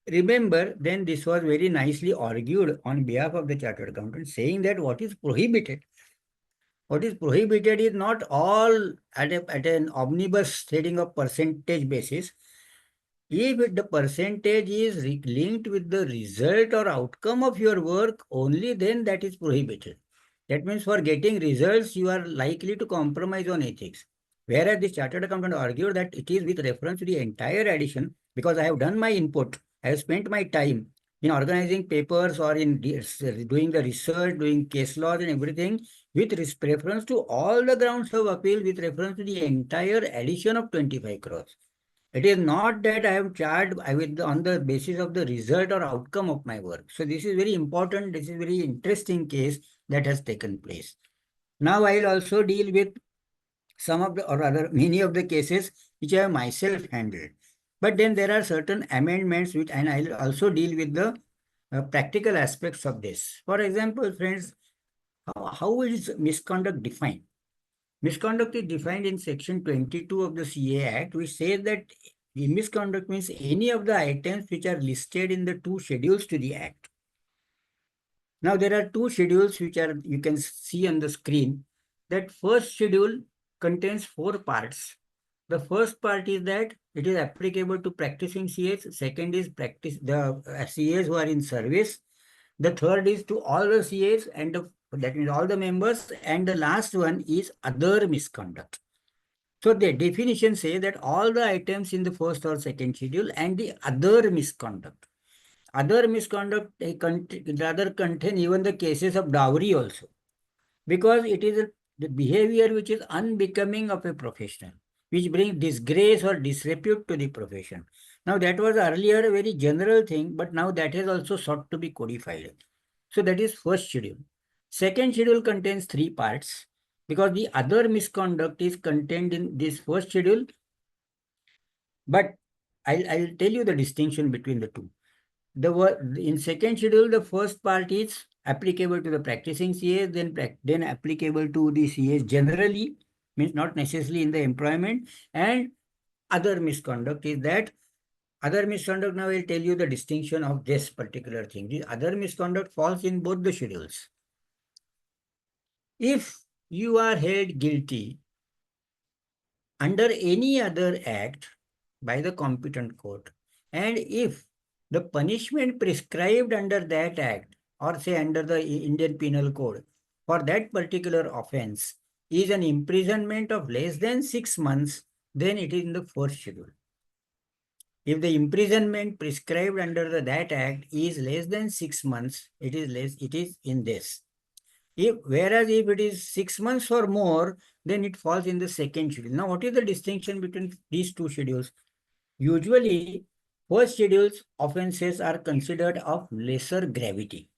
Remember, then this was very nicely argued on behalf of the chartered accountant, saying that what is prohibited is not all at an omnibus trading of percentage basis. If the percentage is linked with the result or outcome of your work, only then that is prohibited. That means for getting results, you are likely to compromise on ethics. Whereas the chartered accountant argued that it is with reference to the entire addition, because I have done my input, I have spent my time in organizing papers or in doing the research, doing case laws and everything, with reference to all the grounds of appeal, with reference to the entire addition of 25 crores. It is not that I have charged on the basis of the result or outcome of my work. So this is very important. This is very interesting case that has taken place. Now I will also deal with some of the, or rather many of the cases which I have myself handled. But then there are certain amendments which, and I will also deal with the practical aspects of this. For example, friends, how is misconduct defined? Misconduct is defined in section 22 of the CA Act, which says that misconduct means any of the items which are listed in the 2 schedules to the Act. Now, there are 2 schedules which are, you can see on the screen. That first schedule contains 4 parts. The first part is that it is applicable to practicing CAs. Second is the CAs who are in service. The third is to all the CAs, and that means all the members. And the last one is other misconduct. So the definition says that all the items in the first or second schedule and the other misconduct. other misconduct rather contain even the cases of dowry also, because it is the behavior which is unbecoming of a professional, which brings disgrace or disrepute to the profession. Now that was earlier a very general thing, but now that has also sought to be codified. So that is first schedule. Second schedule contains three parts, because the other misconduct is contained in this first schedule, but I'll tell you the distinction between the two. In second schedule, the first part is applicable to the practicing CAs, then applicable to the CAs generally, means not necessarily in the employment, and other misconduct is that other misconduct. Now I'll tell you the distinction of this particular thing. The other misconduct falls in both the schedules. If you are held guilty under any other act by the competent court, and if the punishment prescribed under that act, or say under the Indian Penal Code, for that particular offense is an imprisonment of less than 6 months, then it is in the first schedule. If the imprisonment prescribed under that act is less than 6 months, it is in this. Whereas if it is 6 months or more, then it falls in the second schedule. Now, what is the distinction between these two schedules? Usually, first schedule's offenses are considered of lesser gravity.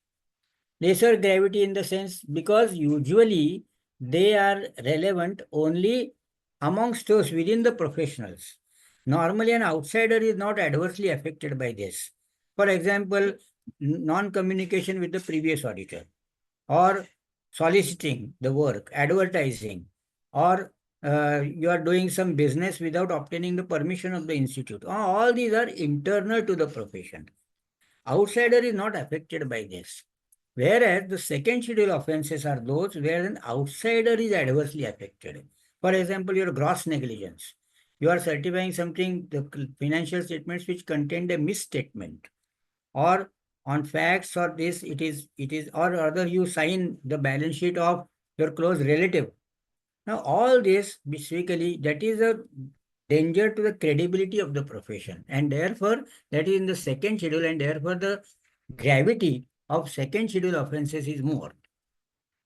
Lesser gravity in the sense because usually they are relevant only amongst those within the professionals. Normally, an outsider is not adversely affected by this. For example, non-communication with the previous auditor, or soliciting the work, advertising, or you are doing some business without obtaining the permission of the institute. All these are internal to the profession. Outsider is not affected by this. Whereas the second schedule offenses are those where an outsider is adversely affected. For example, your gross negligence. You are certifying something, the financial statements which contained a misstatement, or on facts, or this, it is, or rather you sign the balance sheet of your close relative. Now, all this basically, that is a danger to the credibility of the profession. And therefore, that is in the second schedule, and therefore the gravity of second schedule offenses is more.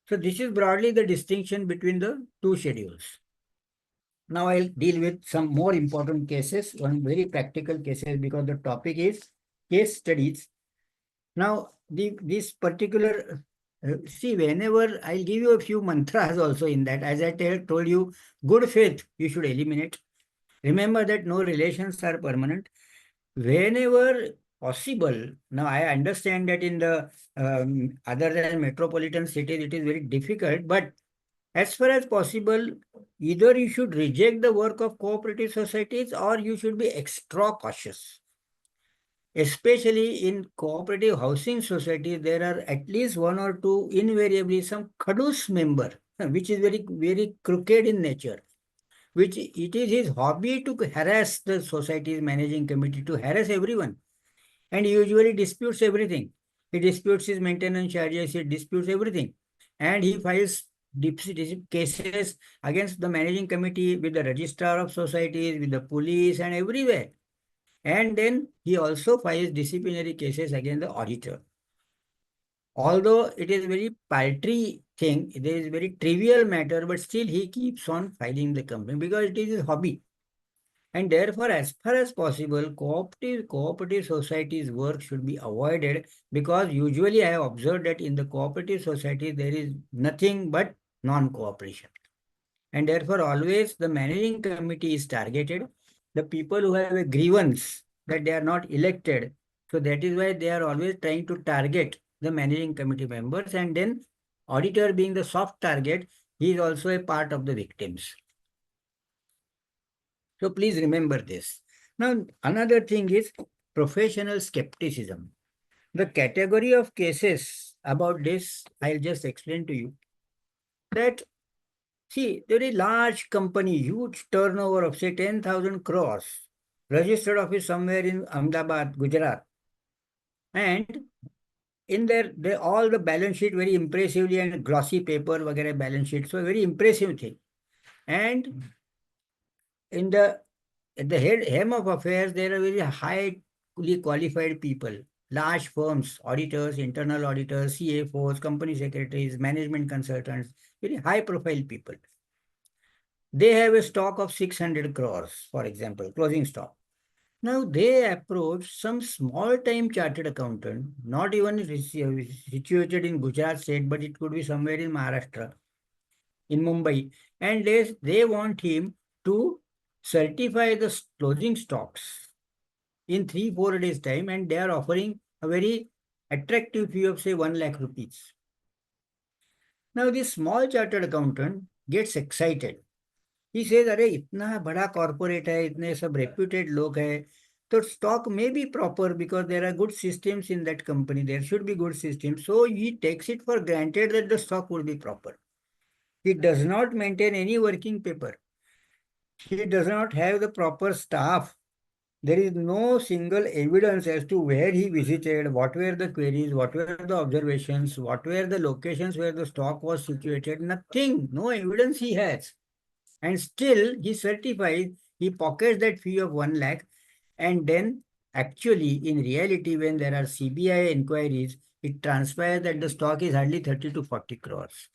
So this is broadly the distinction between the two schedules. Now I'll deal with some more important cases, one very practical cases, because the topic is case studies. Now, this particular, see, whenever I'll give you a few mantras also in that, as I told you, good faith you should eliminate. Remember that no relations are permanent. Whenever possible, now I understand that in the other than metropolitan cities, it is very difficult, but as far as possible, either you should reject the work of cooperative societies or you should be extra cautious. Especially in cooperative housing societies, there are at least one or two, invariably some khadus member, which is very, very crooked in nature, which it is his hobby to harass the society's managing committee, to harass everyone. And he usually disputes everything. He disputes his maintenance charges, he disputes everything. And he files cases against the managing committee, with the registrar of societies, with the police, and everywhere. And then he also files disciplinary cases against the auditor. Although it is a very paltry thing, it is a very trivial matter, but still he keeps on filing the complaint because it is his hobby. And therefore, as far as possible, cooperative societies' work should be avoided, because usually I have observed that in the cooperative society, there is nothing but non-cooperation. And therefore, always the managing committee is targeted. The people who have a grievance that they are not elected. So that is why they are always trying to target the managing committee members. And then auditor being the soft target, he is also a part of the victims. So please remember this. Now, another thing is professional skepticism. The category of cases about this, I'll just explain to you that, see, there is a large company, huge turnover of say 10,000 crores, registered office somewhere in Ahmedabad, Gujarat. And in there, all the balance sheet very impressively, and glossy paper, vagara balance sheet. So very impressive thing. And in the at the helm of affairs, there are very highly qualified people, large firms, auditors, internal auditors, CFOs, company secretaries, management consultants, very high profile people. They have a stock of 600 crores, for example, closing stock. Now they approach some small time chartered accountant, not even situated in Gujarat state, but it could be somewhere in Maharashtra, in Mumbai, and they want him to certify the closing stocks in 3-4 days time, and they are offering a very attractive fee of say 1 lakh rupees. Now this small chartered accountant gets excited. He says, अरे इतना बड़ा corporate है, इतने सब reputed लोग हैं, तो stock may be proper because there are good systems in that company. There should be good systems. So he takes it for granted that the stock would be proper. He does not maintain any working paper. He does not have the proper staff. There is no single evidence as to where he visited, what were the queries, what were the observations, what were the locations where the stock was situated. Nothing, no evidence he has. And still he certifies, he pockets that fee of 1 lakh. And then actually, in reality, when there are CBI inquiries, it transpires that the stock is hardly 30 to 40 crores.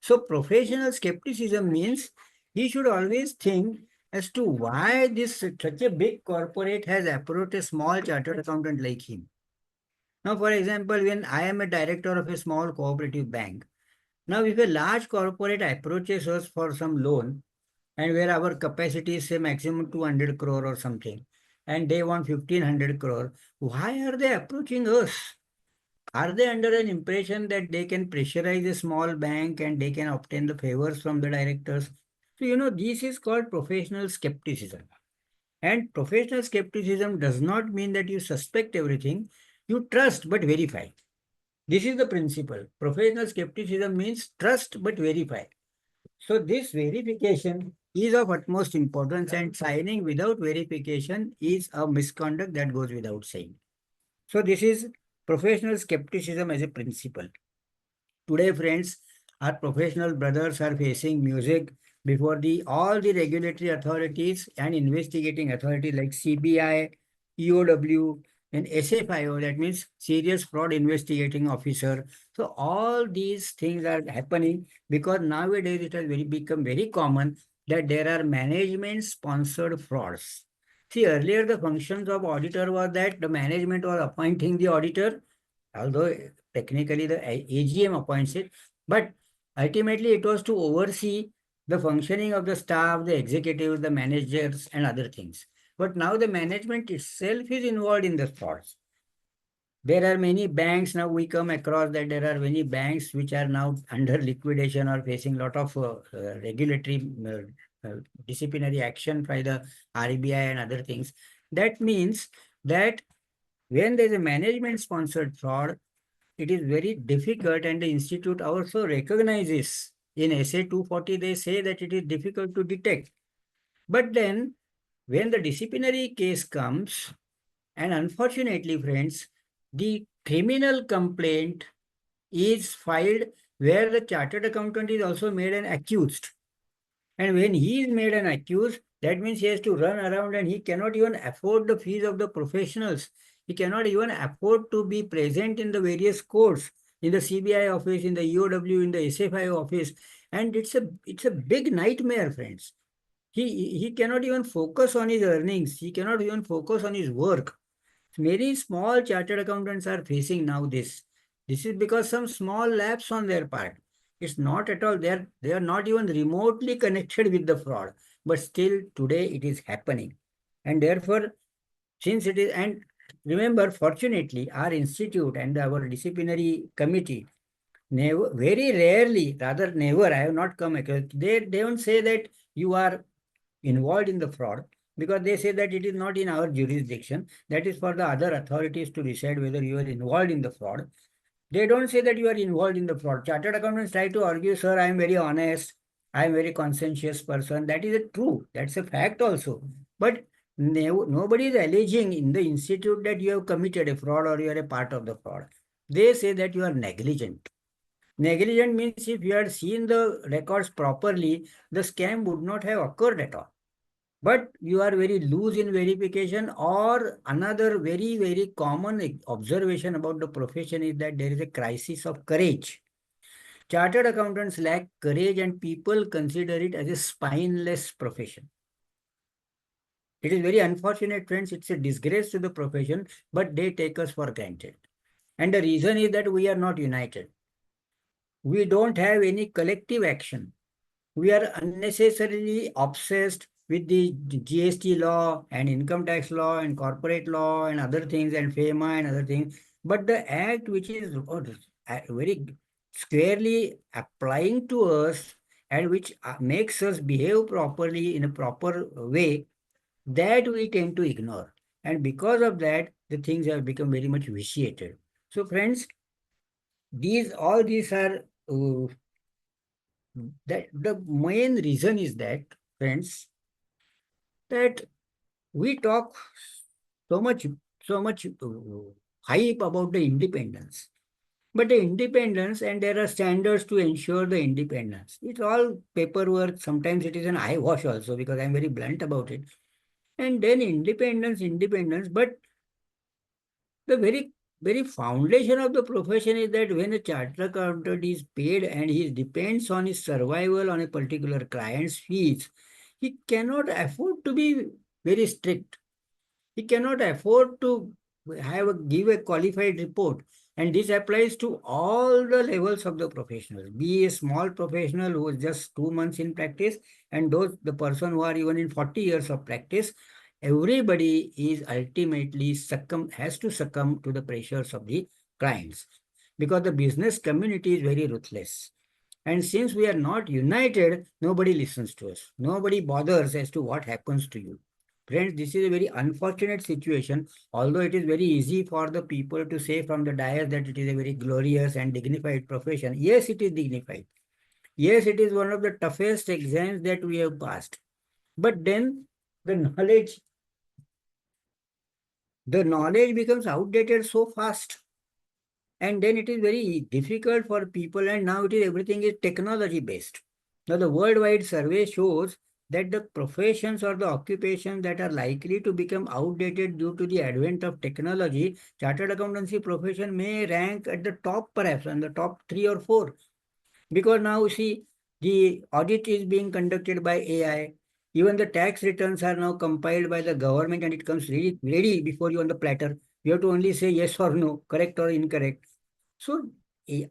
So professional skepticism means he should always think as to why this such a big corporate has approached a small chartered accountant like him. Now, for example, when I am a director of a small cooperative bank, now if a large corporate approaches us for some loan, and where our capacity is say maximum 200 crore or something, and they want 1500 crore, why are they approaching us? Are they under an impression that they can pressurize a small bank and they can obtain the favors from the directors? So, this is called professional skepticism. And professional skepticism does not mean that you suspect everything. You trust but verify. This is the principle. Professional skepticism means trust but verify. So this verification is of utmost importance, and signing without verification is a misconduct that goes without saying. So this is professional skepticism as a principle. Today, friends, our professional brothers are facing music before all the regulatory authorities and investigating authorities like CBI, EOW, and SFIO, that means Serious Fraud Investigating Officer. So all these things are happening because nowadays it has become very common that there are management-sponsored frauds. See, earlier the functions of auditor was that the management was appointing the auditor, although technically the AGM appoints it, but ultimately it was to oversee the functioning of the staff, the executives, the managers, and other things. But now the management itself is involved in the frauds. There are many banks now, we come across that there are many banks which are now under liquidation or facing a lot of regulatory disciplinary action by the RBI and other things. That means that when there is a management sponsored fraud, it is very difficult, and the institute also recognizes in SA 240, they say that it is difficult to detect. But then when the disciplinary case comes, and unfortunately, friends, the criminal complaint is filed where the chartered accountant is also made an accused. And when he is made an accused, that means he has to run around and he cannot even afford the fees of the professionals. He cannot even afford to be present in the various courts, in the CBI office, in the EOW, in the SFIO office. And it's a big nightmare, friends. He cannot even focus on his earnings. He cannot even focus on his work. Many small chartered accountants are facing now this. This is because some small lapse on their part. It's not at all, they are not even remotely connected with the fraud. But still today it is happening. And therefore, since it is, and remember, fortunately, our institute and our disciplinary committee, never, very rarely, rather never, I have not come across, they don't say that you are involved in the fraud, because they say that it is not in our jurisdiction. That is for the other authorities to decide whether you are involved in the fraud. They don't say that you are involved in the fraud. Chartered accountants try to argue, sir, I am very honest. I am very conscientious person. That is true. That's a fact also. But nobody is alleging in the institute that you have committed a fraud or you are a part of the fraud. They say that you are negligent. Negligent means if you had seen the records properly, the scam would not have occurred at all. but you are very loose in verification. Or another very, very common observation about the profession is that there is a crisis of courage. Chartered accountants lack courage and people consider it as a spineless profession. It is very unfortunate, friends. It's a disgrace to the profession, but they take us for granted. And the reason is that we are not united. We don't have any collective action. We are unnecessarily obsessed with the GST law and income tax law and corporate law and other things and FEMA and other things. But the act which is very squarely applying to us and which makes us behave properly in a proper way, that we tend to ignore. And because of that, the things have become very much vitiated. So friends, all these are that the main reason is that, friends, that we talk so much, so much hype about the independence. But the independence, and there are standards to ensure the independence. It's all paperwork. Sometimes it is an eyewash also, because I'm very blunt about it. And then independence. But the very foundation of the profession is that when a chartered accountant is paid and he depends on his survival on a particular client's fees, he cannot afford to be very strict. He cannot afford to give a qualified report. And this applies to all the levels of the professionals, be a small professional who is just 2 months in practice, and the person who are even in 40 years of practice. Everybody is ultimately has to succumb to the pressures of the clients, because the business community is very ruthless. And since we are not united, nobody listens to us. Nobody bothers as to what happens to you. Friends, this is a very unfortunate situation. Although it is very easy for the people to say from the dais that it is a very glorious and dignified profession. Yes, it is dignified. Yes, it is one of the toughest exams that we have passed. But then the knowledge becomes outdated so fast. And then it is very difficult for people, and now everything is technology based. Now the worldwide survey shows that the professions or the occupations that are likely to become outdated due to the advent of technology, chartered accountancy profession may rank at the top, perhaps on the top 3 or 4. Because now see, the audit is being conducted by AI. Even the tax returns are now compiled by the government, and it comes ready before you on the platter. You have to only say yes or no, correct or incorrect. So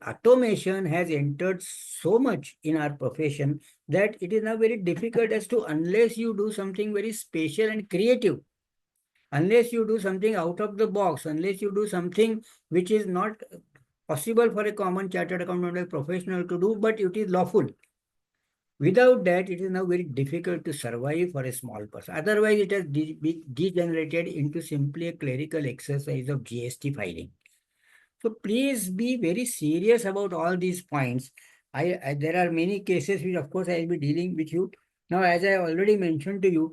automation has entered so much in our profession that it is now very difficult, as to unless you do something very special and creative, unless you do something out of the box, unless you do something which is not possible for a common chartered accountant professional to do, but it is lawful. Without that, it is now very difficult to survive for a small person. Otherwise, it has degenerated into simply a clerical exercise of GST filing. So please be very serious about all these points. There are many cases which, of course, I will be dealing with you. Now, as I already mentioned to you,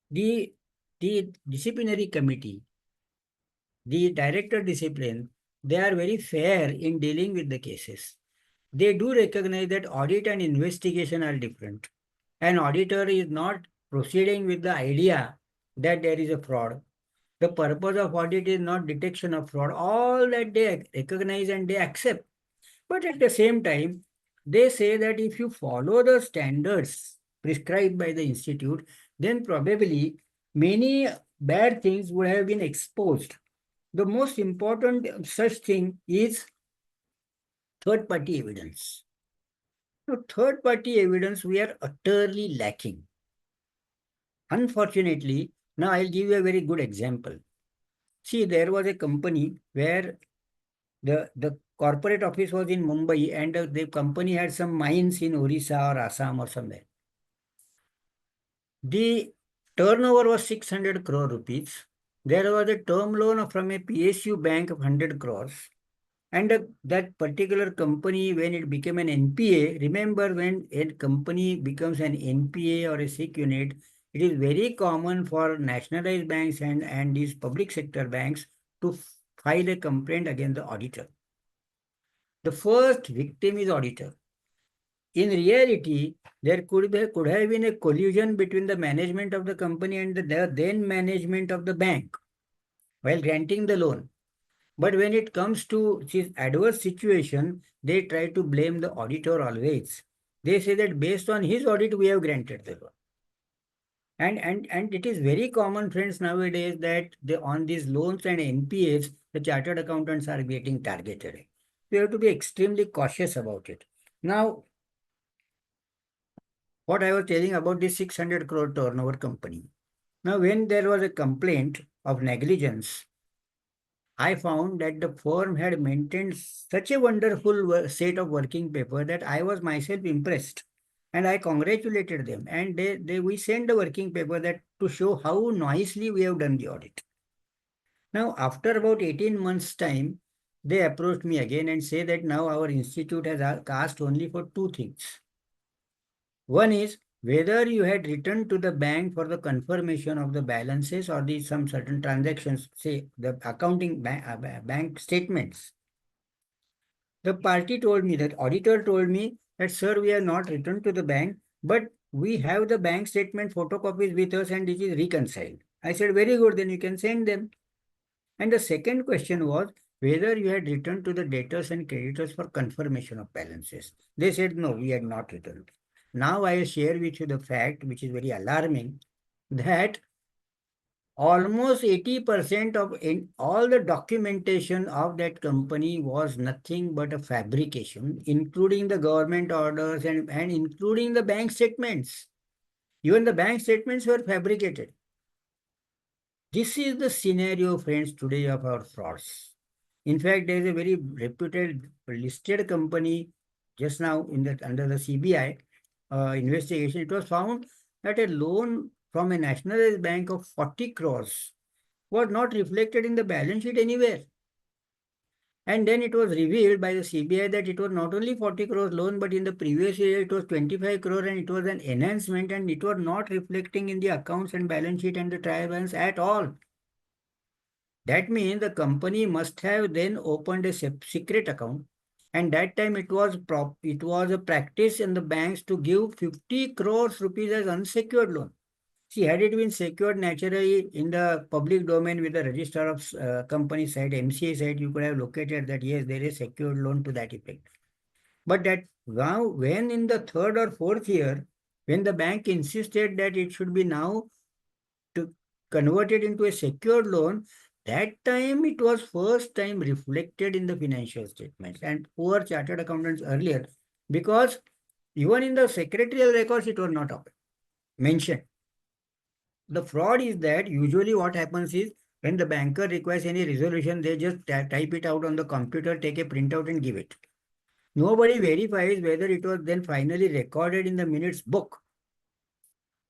the, the disciplinary committee, the director discipline, they are very fair in dealing with the cases. They do recognize that audit and investigation are different. An auditor is not proceeding with the idea that there is a fraud. The purpose of audit is not detection of fraud. All that they recognize and they accept. But at the same time, they say that if you follow the standards prescribed by the institute, then probably many bad things would have been exposed. The most important such thing is third-party evidence. Now, third-party evidence we are utterly lacking. Unfortunately, now I'll give you a very good example. See, there was a company where the corporate office was in Mumbai, and the company had some mines in Orissa or Assam or somewhere. The turnover was 600 crore rupees. There was a term loan from a PSU bank of 100 crores. And that particular company, when it became an NPA, remember, when a company becomes an NPA or a SIC unit, it is very common for nationalized banks and these public sector banks to file a complaint against the auditor. The first victim is auditor. in reality, there could have been a collusion between the management of the company and the then management of the bank while granting the loan. But when it comes to this adverse situation, they try to blame the auditor always. They say that based on his audit, we have granted the loan. And it is very common, friends, nowadays that on these loans and NPAs, the chartered accountants are getting targeted. We have to be extremely cautious about it. Now, what I was telling about this 600 crore turnover company. Now, when there was a complaint of negligence, I found that the firm had maintained such a wonderful set of working paper that I was myself impressed. And I congratulated them. And we sent the working paper that to show how nicely we have done the audit. Now, after about 18 months' time, they approached me again and say that now our institute has asked only for two things. One is whether you had returned to the bank for the confirmation of the balances or some certain transactions, say the accounting bank statements. The party told me, that auditor told me that, sir, we have not returned to the bank, but we have the bank statement photocopies with us and it is reconciled. I said, very good, then you can send them. And the second question was whether you had returned to the debtors and creditors for confirmation of balances. They said, no, we had not returned. Now I share with you the fact, which is very alarming, that almost 80% of all the documentation of that company was nothing but a fabrication, including the government orders and including the bank statements. Even the bank statements were fabricated. This is the scenario, friends, today of our frauds. In fact, there is a very reputed listed company just now under the CBI investigation. It was found that a loan from a nationalized bank of 40 crores was not reflected in the balance sheet anywhere. And then it was revealed by the CBI that it was not only 40 crores loan, but in the previous year it was 25 crore and it was an enhancement and it was not reflecting in the accounts and balance sheet and the trial balance at all. That means the company must have then opened a secret account, and that time it was a practice in the banks to give 50 crores rupees as unsecured loan. See, had it been secured naturally in the public domain with the register of company side, MCA side, you could have located that yes, there is secured loan to that effect. But that now, when in the third or fourth year, when the bank insisted that it should be now to convert it into a secured loan, that time it was first time reflected in the financial statements and poor chartered accountants earlier, because even in the secretarial records it was not mentioned. The fraud is that usually what happens is when the banker requires any resolution, they just type it out on the computer, take a printout and give it. Nobody verifies whether it was then finally recorded in the minutes book.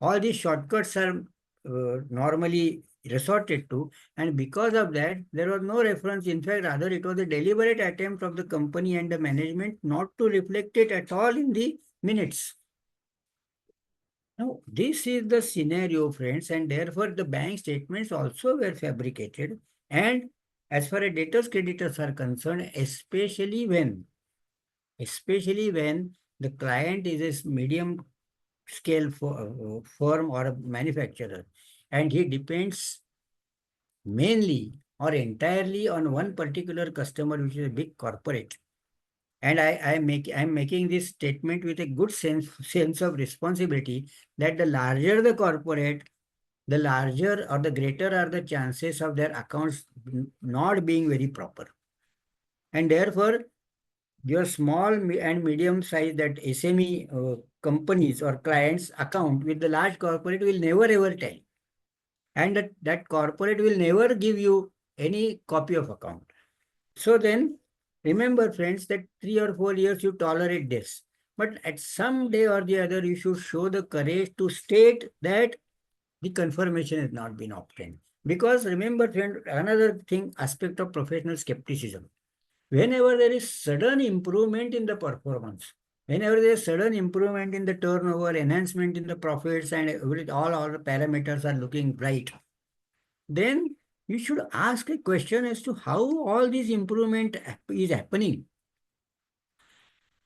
All these shortcuts are normally resorted to, and because of that, there was no reference. In fact, rather it was a deliberate attempt of the company and the management not to reflect it at all in the minutes. Now, this is the scenario, friends, and therefore the bank statements also were fabricated. And as far as debtors creditors are concerned, especially when the client is a medium scale firm or a manufacturer, and he depends mainly or entirely on one particular customer, which is a big corporate. And I'm making this statement with a good sense of responsibility that the larger the corporate, the larger or the greater are the chances of their accounts not being very proper. And therefore, your small and medium size, that SME companies or clients account with the large corporate will never ever tell. And that corporate will never give you any copy of account. So then remember, friends, that 3 or 4 years you tolerate this. But at some day or the other, you should show the courage to state that the confirmation has not been obtained. Because remember, friend, another thing, aspect of professional skepticism. Whenever there is sudden improvement in the performance, whenever there is sudden improvement in the turnover, enhancement in the profits, and all the parameters are looking bright, then you should ask a question as to how all this improvement is happening.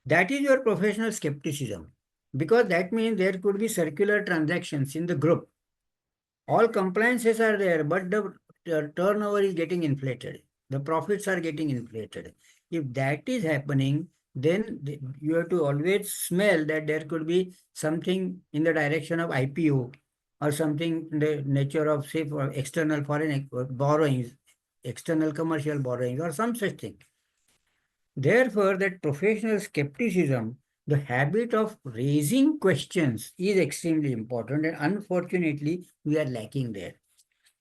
That is your professional skepticism, because that means there could be circular transactions in the group. All compliances are there, but the turnover is getting inflated. The profits are getting inflated. If that is happening, then you have to always smell that there could be something in the direction of IPO or something in the nature of, say, for external foreign borrowings, external commercial borrowings, or some such thing. Therefore, that professional skepticism, the habit of raising questions is extremely important, and unfortunately, we are lacking there.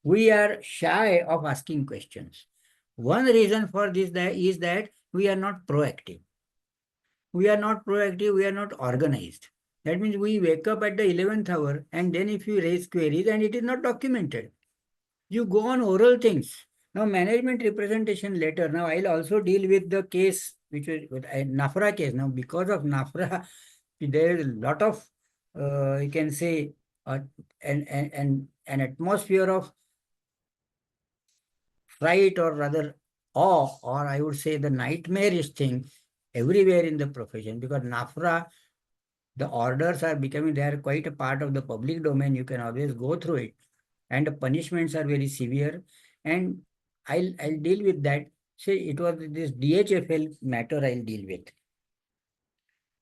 We are shy of asking questions. One reason for this is that we are not proactive. We are not proactive, we are not organized. That means we wake up at the 11th hour, and then if you raise queries and it is not documented, you go on oral things. Now, management representation letter. Now, I'll also deal with the case, which is with a NAFRA case. Now, because of NAFRA, there is a lot of, you can say, an atmosphere of fright, or rather awe, or I would say the nightmarish thing everywhere in the profession, because NAFRA, the orders are becoming, they are quite a part of the public domain. You can always go through it, and the punishments are very severe. And I'll deal with that. Say it was this DHFL matter I'll deal with.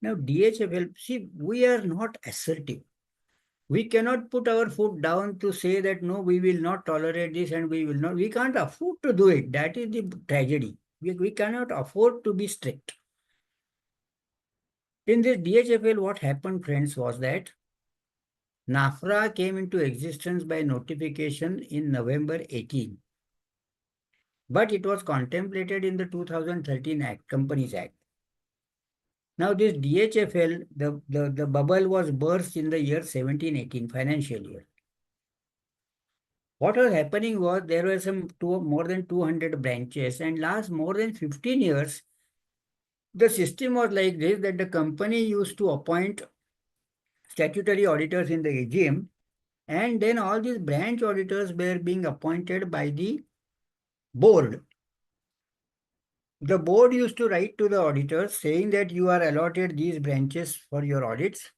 Now DHFL, see, we are not assertive. We cannot put our foot down to say that no, we will not tolerate this and we will not. We can't afford to do it. That is the tragedy. We cannot afford to be strict. In this DHFL, what happened, friends, was that NAFRA came into existence by notification in November 18, but it was contemplated in the 2013 Act, Companies Act. Now this DHFL, the bubble was burst in the year 17-18 financial year. What was happening was there were more than 200 branches, and last more than 15 years, the system was like this, that the company used to appoint statutory auditors in the AGM, and then all these branch auditors were being appointed by the board. The board used to write to the auditors saying that you are allotted these branches for your audits,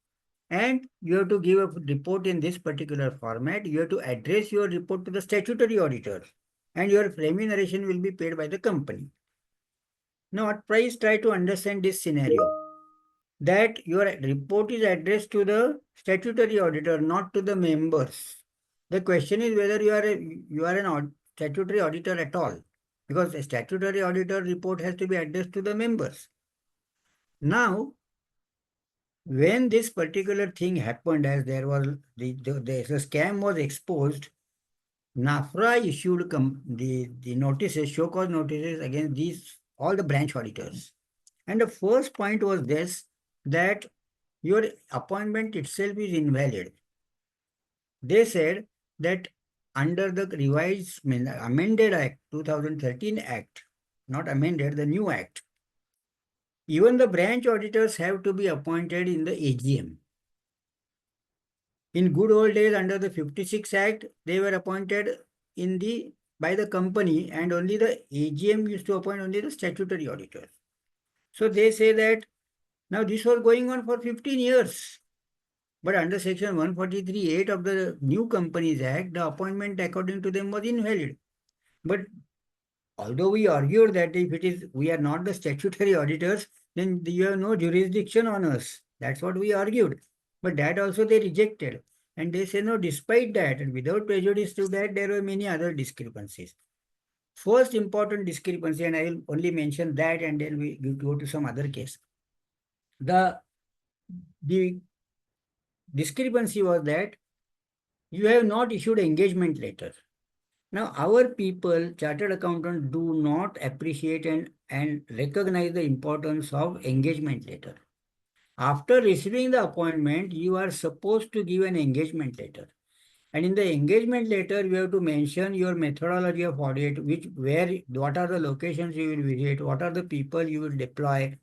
and you have to give a report in this particular format. You have to address your report to the statutory auditors, and your remuneration will be paid by the company. Now, at price, try to understand this scenario, that your report is addressed to the statutory auditor, not to the members. The question is whether you are an statutory auditor at all, because a statutory auditor report has to be addressed to the members. Now, when this particular thing happened, as there was the scam was exposed, NAFRA issued the notices, show cause notices against all the branch auditors. And the first point was this, that your appointment itself is invalid. They said that under the revised, amended Act, 2013 Act, not amended, the new Act, even the branch auditors have to be appointed in the AGM. In good old days, under the 56 Act, they were appointed by the company, and only the AGM used to appoint only the statutory auditors. So they say that now this was going on for 15 years. But under section 143(8) of the new Companies Act, the appointment according to them was invalid. But although we argued that if we are not the statutory auditors, then you have no jurisdiction on us. That's what we argued. But that also they rejected. And they say, no, despite that, and without prejudice to that, there were many other discrepancies. First important discrepancy, and I will only mention that, and then we go to some other case. The discrepancy was that you have not issued engagement letter. Now, our people, chartered accountants, do not appreciate and recognize the importance of engagement letter. After receiving the appointment, you are supposed to give an engagement letter. And in the engagement letter, you have to mention your methodology of audit, what are the locations you will visit, what are the people you will deploy,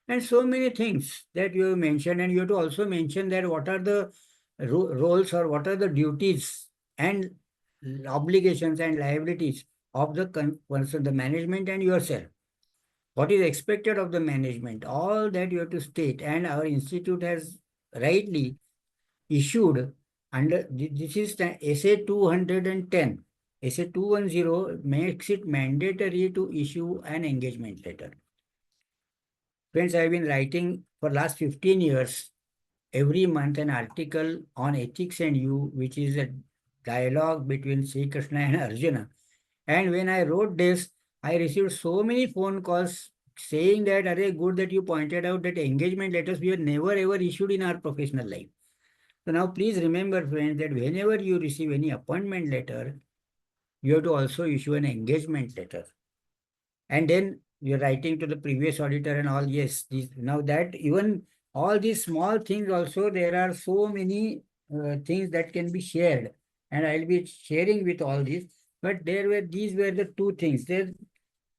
and so many things that you have mentioned. And you have to also mention that what are the roles or what are the duties and obligations and liabilities of the management and yourself. what is expected of the management, all that you have to state. And our institute has rightly issued under this is the SA 210. SA 210 makes it mandatory to issue an engagement letter. Friends, I've been writing for last 15 years every month an article on ethics and you, which is a dialogue between Sri Krishna and Arjuna. And when I wrote this, I received so many phone calls saying that, "Are good that you pointed out that engagement letters we have never ever issued in our professional life." So now please remember, friends, that whenever you receive any appointment letter, you have to also issue an engagement letter. And then you're writing to the previous auditor and all. Yes, now that even all these small things also, there are so many things that can be shared. And I'll be sharing with all these. But these were the two things.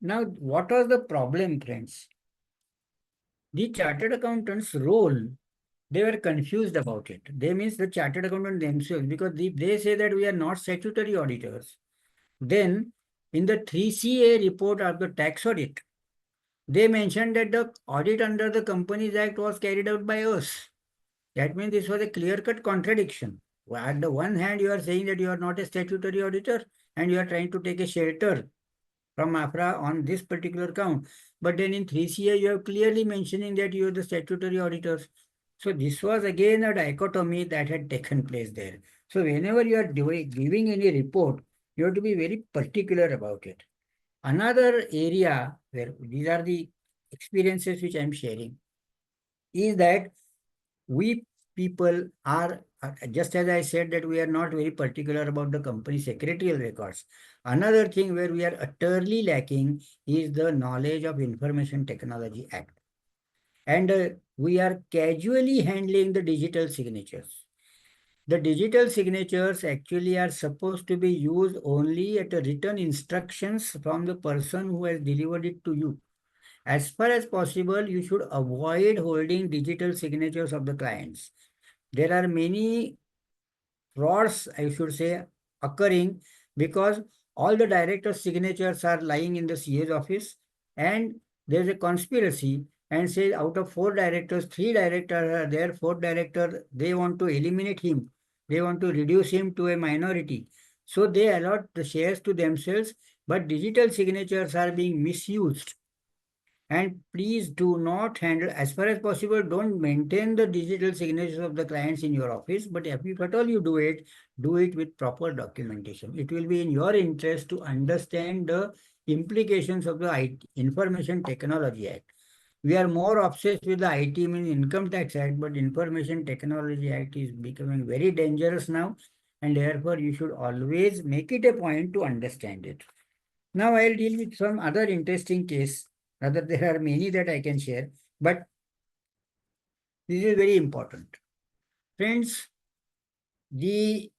Now, what was the problem, friends? The chartered accountant's role, they were confused about it. They means the chartered accountant themselves, because they say that we are not statutory auditors. Then, in the 3CA report of the tax audit, they mentioned that the audit under the Companies Act was carried out by us. That means this was a clear-cut contradiction. On the one hand, you are saying that you are not a statutory auditor and you are trying to take a shelter from AFRA on this particular count. But then in 3CA, you are clearly mentioning that you are the statutory auditors. So this was again a dichotomy that had taken place there. So whenever you are giving any report, you have to be very particular about it. Another area where these are the experiences which I'm sharing is that we people are, just as I said, that we are not very particular about the company secretarial records. Another thing where we are utterly lacking is the knowledge of Information Technology Act. And we are casually handling the digital signatures. The digital signatures actually are supposed to be used only at the written instructions from the person who has delivered it to you. As far as possible, you should avoid holding digital signatures of the clients. There are many frauds, I should say, occurring because all the directors' signatures are lying in the CA's office, and there's a conspiracy, and say out of 4 directors, 3 directors are there, fourth director, they want to eliminate him. They want to reduce him to a minority. So they allot the shares to themselves, but digital signatures are being misused. And please do not handle, as far as possible, don't maintain the digital signatures of the clients in your office. But if at all you do it with proper documentation. It will be in your interest to understand the implications of the Information Technology Act. We are more obsessed with the IT, means Income Tax Act, but Information Technology Act is becoming very dangerous now. And therefore, you should always make it a point to understand it. Now I'll deal with some other interesting case. Rather, there are many that I can share, but this is very important. Friends, the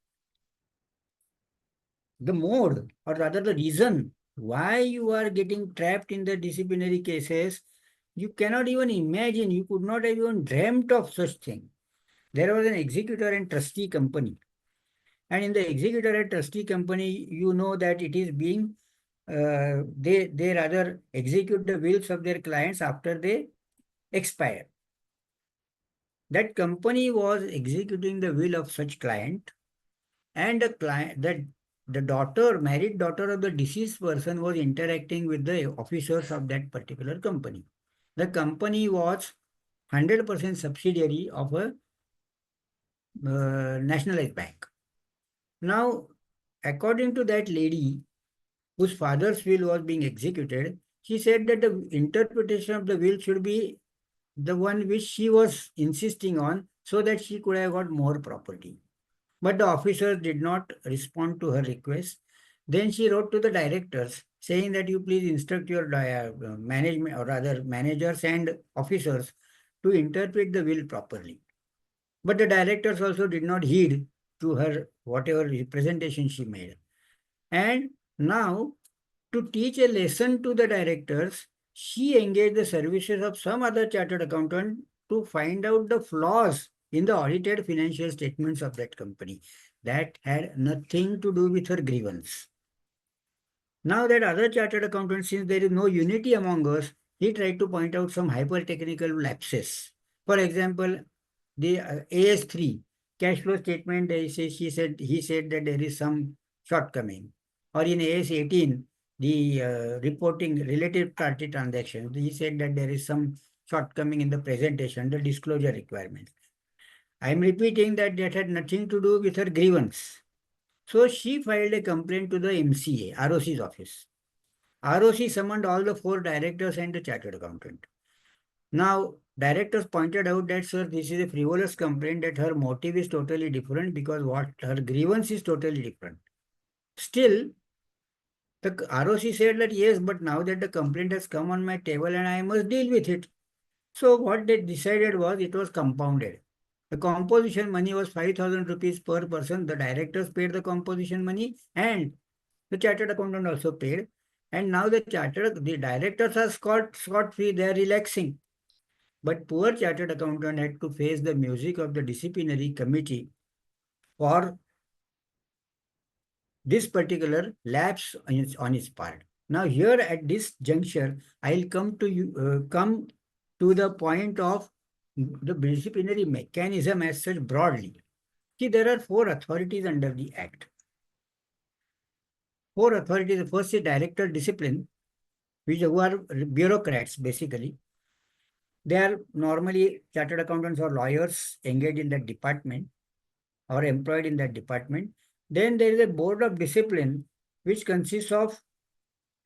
mode, or rather the reason why you are getting trapped in the disciplinary cases, you cannot even imagine, you could not have even dreamt of such thing. There was an executor and trustee company. And in the executor and trustee company, you know that it is being they rather execute the wills of their clients after they expire. That company was executing the will of such client, and the daughter, married daughter of the deceased person, was interacting with the officers of that particular company. The company was 100% subsidiary of a nationalized bank. Now, according to that lady, whose father's will was being executed, she said that the interpretation of the will should be the one which she was insisting on, so that she could have got more property. But the officers did not respond to her request. Then she wrote to the directors saying that you please instruct your management, or rather managers and officers, to interpret the will properly. But the directors also did not heed to her whatever representation she made. And now, to teach a lesson to the directors, she engaged the services of some other chartered accountant to find out the flaws in the audited financial statements of that company. That had nothing to do with her grievance. Now that other chartered accountant, since there is no unity among us, he tried to point out some hyper-technical lapses. For example, the AS3 cash flow statement, he said that there is some shortcoming. Or in AS18, the reporting relative party transactions, he said that there is some shortcoming in the presentation, the disclosure requirements. I am repeating that that had nothing to do with her grievance. So she filed a complaint to the MCA, ROC's office. ROC summoned all the 4 directors and the chartered accountant. Now, directors pointed out that, sir, this is a frivolous complaint, that her motive is totally different because what her grievance is totally different. Still, the ROC said that yes, but now that the complaint has come on my table and I must deal with it. So what they decided was it was compounded. The composition money was 5,000 rupees per person. The directors paid the composition money and the chartered accountant also paid. And now the directors are scot free, they are relaxing. But poor chartered accountant had to face the music of the disciplinary committee for this particular lapse on his part. Now here at this juncture, I'll come to the point of the disciplinary mechanism as such broadly. See, there are 4 authorities under the Act. 4 authorities. The first is director discipline, who are bureaucrats basically. They are normally chartered accountants or lawyers engaged in that department or employed in that department. Then there is a board of discipline, which consists of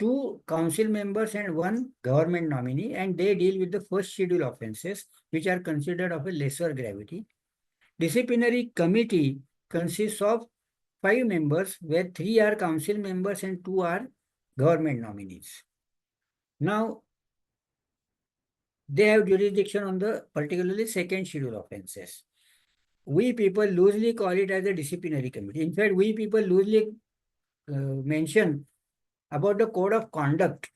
2 council members and 1 government nominee, and they deal with the first schedule offences, which are considered of a lesser gravity. Disciplinary committee consists of 5 members, where 3 are council members and 2 are government nominees. Now, they have jurisdiction on the particularly second schedule offences. We people loosely call it as a disciplinary committee. In fact, we people loosely mention about the code of conduct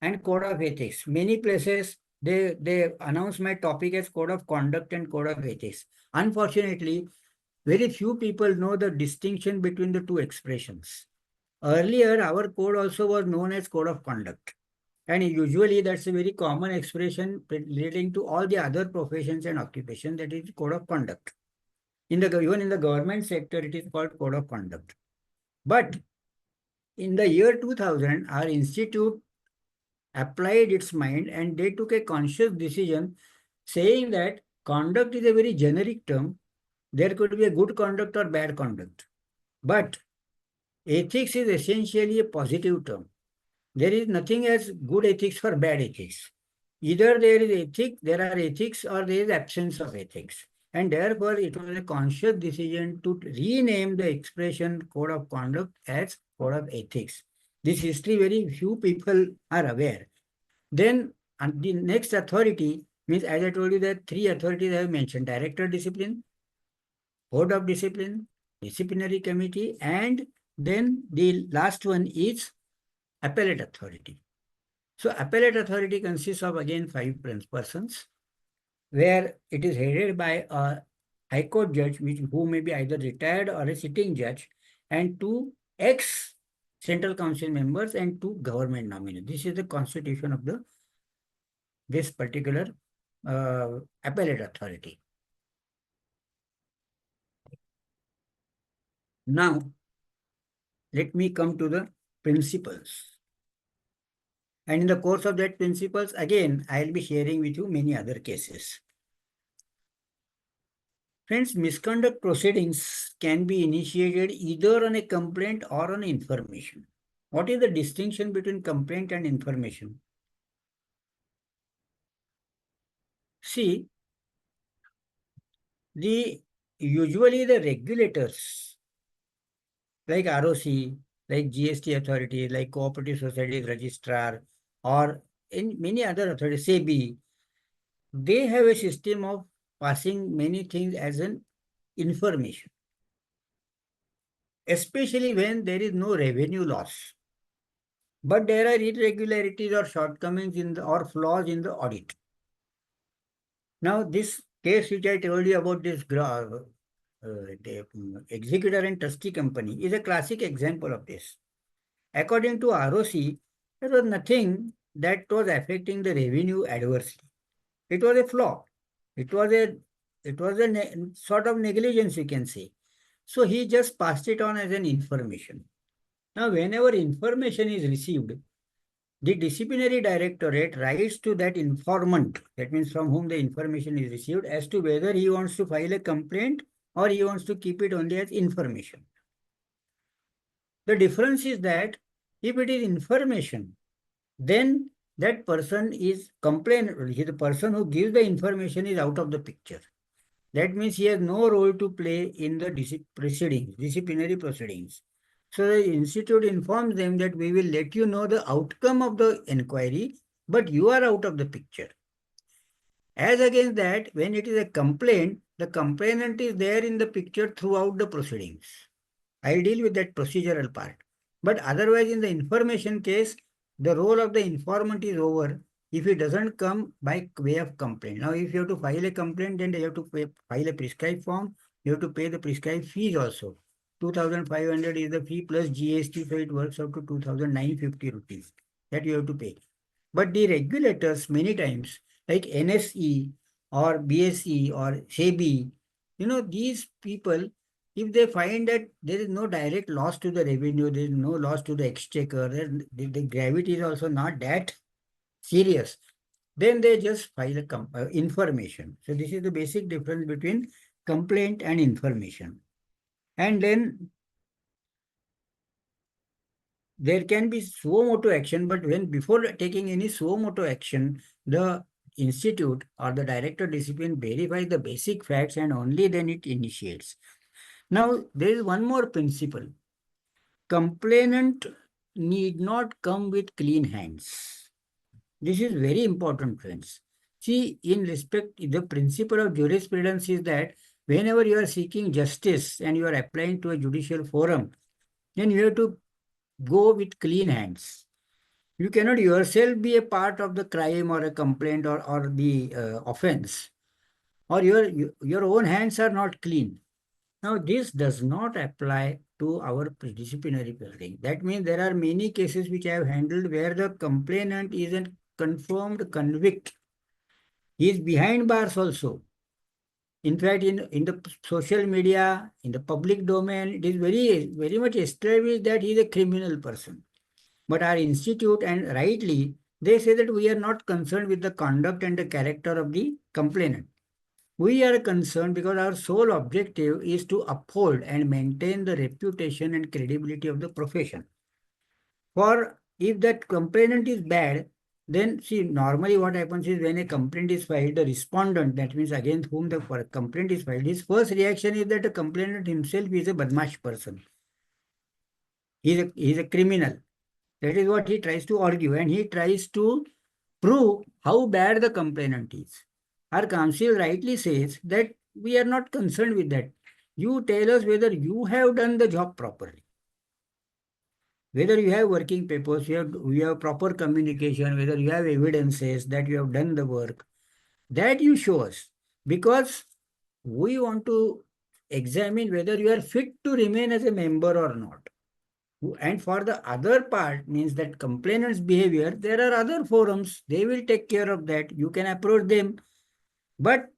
and code of ethics. Many places they announce my topic as code of conduct and code of ethics. Unfortunately, very few people know the distinction between the 2 expressions. Earlier, our code also was known as code of conduct. And usually that's a very common expression relating to all the other professions and occupations, that is code of conduct. Even in the government sector, it is called code of conduct. But in the year 2000, our institute applied its mind and they took a conscious decision saying that conduct is a very generic term. There could be a good conduct or bad conduct. But ethics is essentially a positive term. There is nothing as good ethics or bad ethics. Either there are ethics, or there is absence of ethics. And therefore, it was a conscious decision to rename the expression code of conduct as code of ethics. This history very few people are aware. Then the next authority means, as I told you, that 3 authorities I have mentioned: director discipline, board of discipline, disciplinary committee, and then the last one is appellate authority. So appellate authority consists of again 5 persons, where it is headed by a high court judge, who may be either retired or a sitting judge, and 2 ex-central council members and 2 government nominees. This is the constitution of this particular appellate authority. Now, let me come to the principles. And in the course of that principles, again, I'll be sharing with you many other cases. Friends, misconduct proceedings can be initiated either on a complaint or on information. What is the distinction between complaint and information? See, usually the regulators like ROC, like GST authority, like cooperative societies registrar, or in many other authorities, SEBI, they have a system of passing many things as an information, especially when there is no revenue loss, but there are irregularities or shortcomings or flaws in the audit. Now, this case which I told you about, this the executor and trustee company, is a classic example of this. According to ROC, there was nothing that was affecting the revenue adversely. It was a flaw. It was a sort of negligence, you can say. So he just passed it on as an information. Now, whenever information is received, the disciplinary directorate writes to that informant, that means from whom the information is received, as to whether he wants to file a complaint or he wants to keep it only as information. The difference is that if it is information, then that person is the person who gives the information is out of the picture. That means he has no role to play in the disciplinary proceedings. So the institute informs them that we will let you know the outcome of the inquiry, but you are out of the picture. As against that, when it is a complaint, the complainant is there in the picture throughout the proceedings. I'll deal with that procedural part. But otherwise, in the information case, the role of the informant is over if it doesn't come by way of complaint. Now, if you have to file a complaint, then you have to file a prescribed form. You have to pay the prescribed fees also. 2,500 is the fee plus GST, so it works out to 2,950 rupees that you have to pay. But the regulators, many times, like NSE or BSE or SEBI, these people, if they find that there is no direct loss to the revenue, there is no loss to the exchequer, the gravity is also not that serious, then they just file information. So this is the basic difference between complaint and information. And then there can be suo motu action, but when before taking any suo motu action, the institute or the director discipline verifies the basic facts and only then it initiates. Now, there is one more principle. Complainant need not come with clean hands. This is very important, friends. See, in respect, the principle of jurisprudence is that whenever you are seeking justice and you are applying to a judicial forum, then you have to go with clean hands. You cannot yourself be a part of the crime or a complaint or the offense, or your own hands are not clean. Now, this does not apply to our disciplinary proceeding. That means there are many cases which I have handled where the complainant is a confirmed convict. He is behind bars also. In fact, in the social media, in the public domain, it is very, very much established that he is a criminal person. But our institute, and rightly, they say that we are not concerned with the conduct and the character of the complainant. We are concerned because our sole objective is to uphold and maintain the reputation and credibility of the profession. For if that complainant is bad, then see, normally what happens is when a complaint is filed, the respondent, that means against whom the complaint is filed, his first reaction is that the complainant himself is a badmash person. He is a criminal. That is what he tries to argue, and he tries to prove how bad the complainant is. Our counsel rightly says that we are not concerned with that. You tell us whether you have done the job properly. Whether you have working papers, you have proper communication, whether you have evidences that you have done the work, that you show us. Because we want to examine whether you are fit to remain as a member or not. And for the other part means that complainant's behavior, there are other forums. They will take care of that. You can approach them. But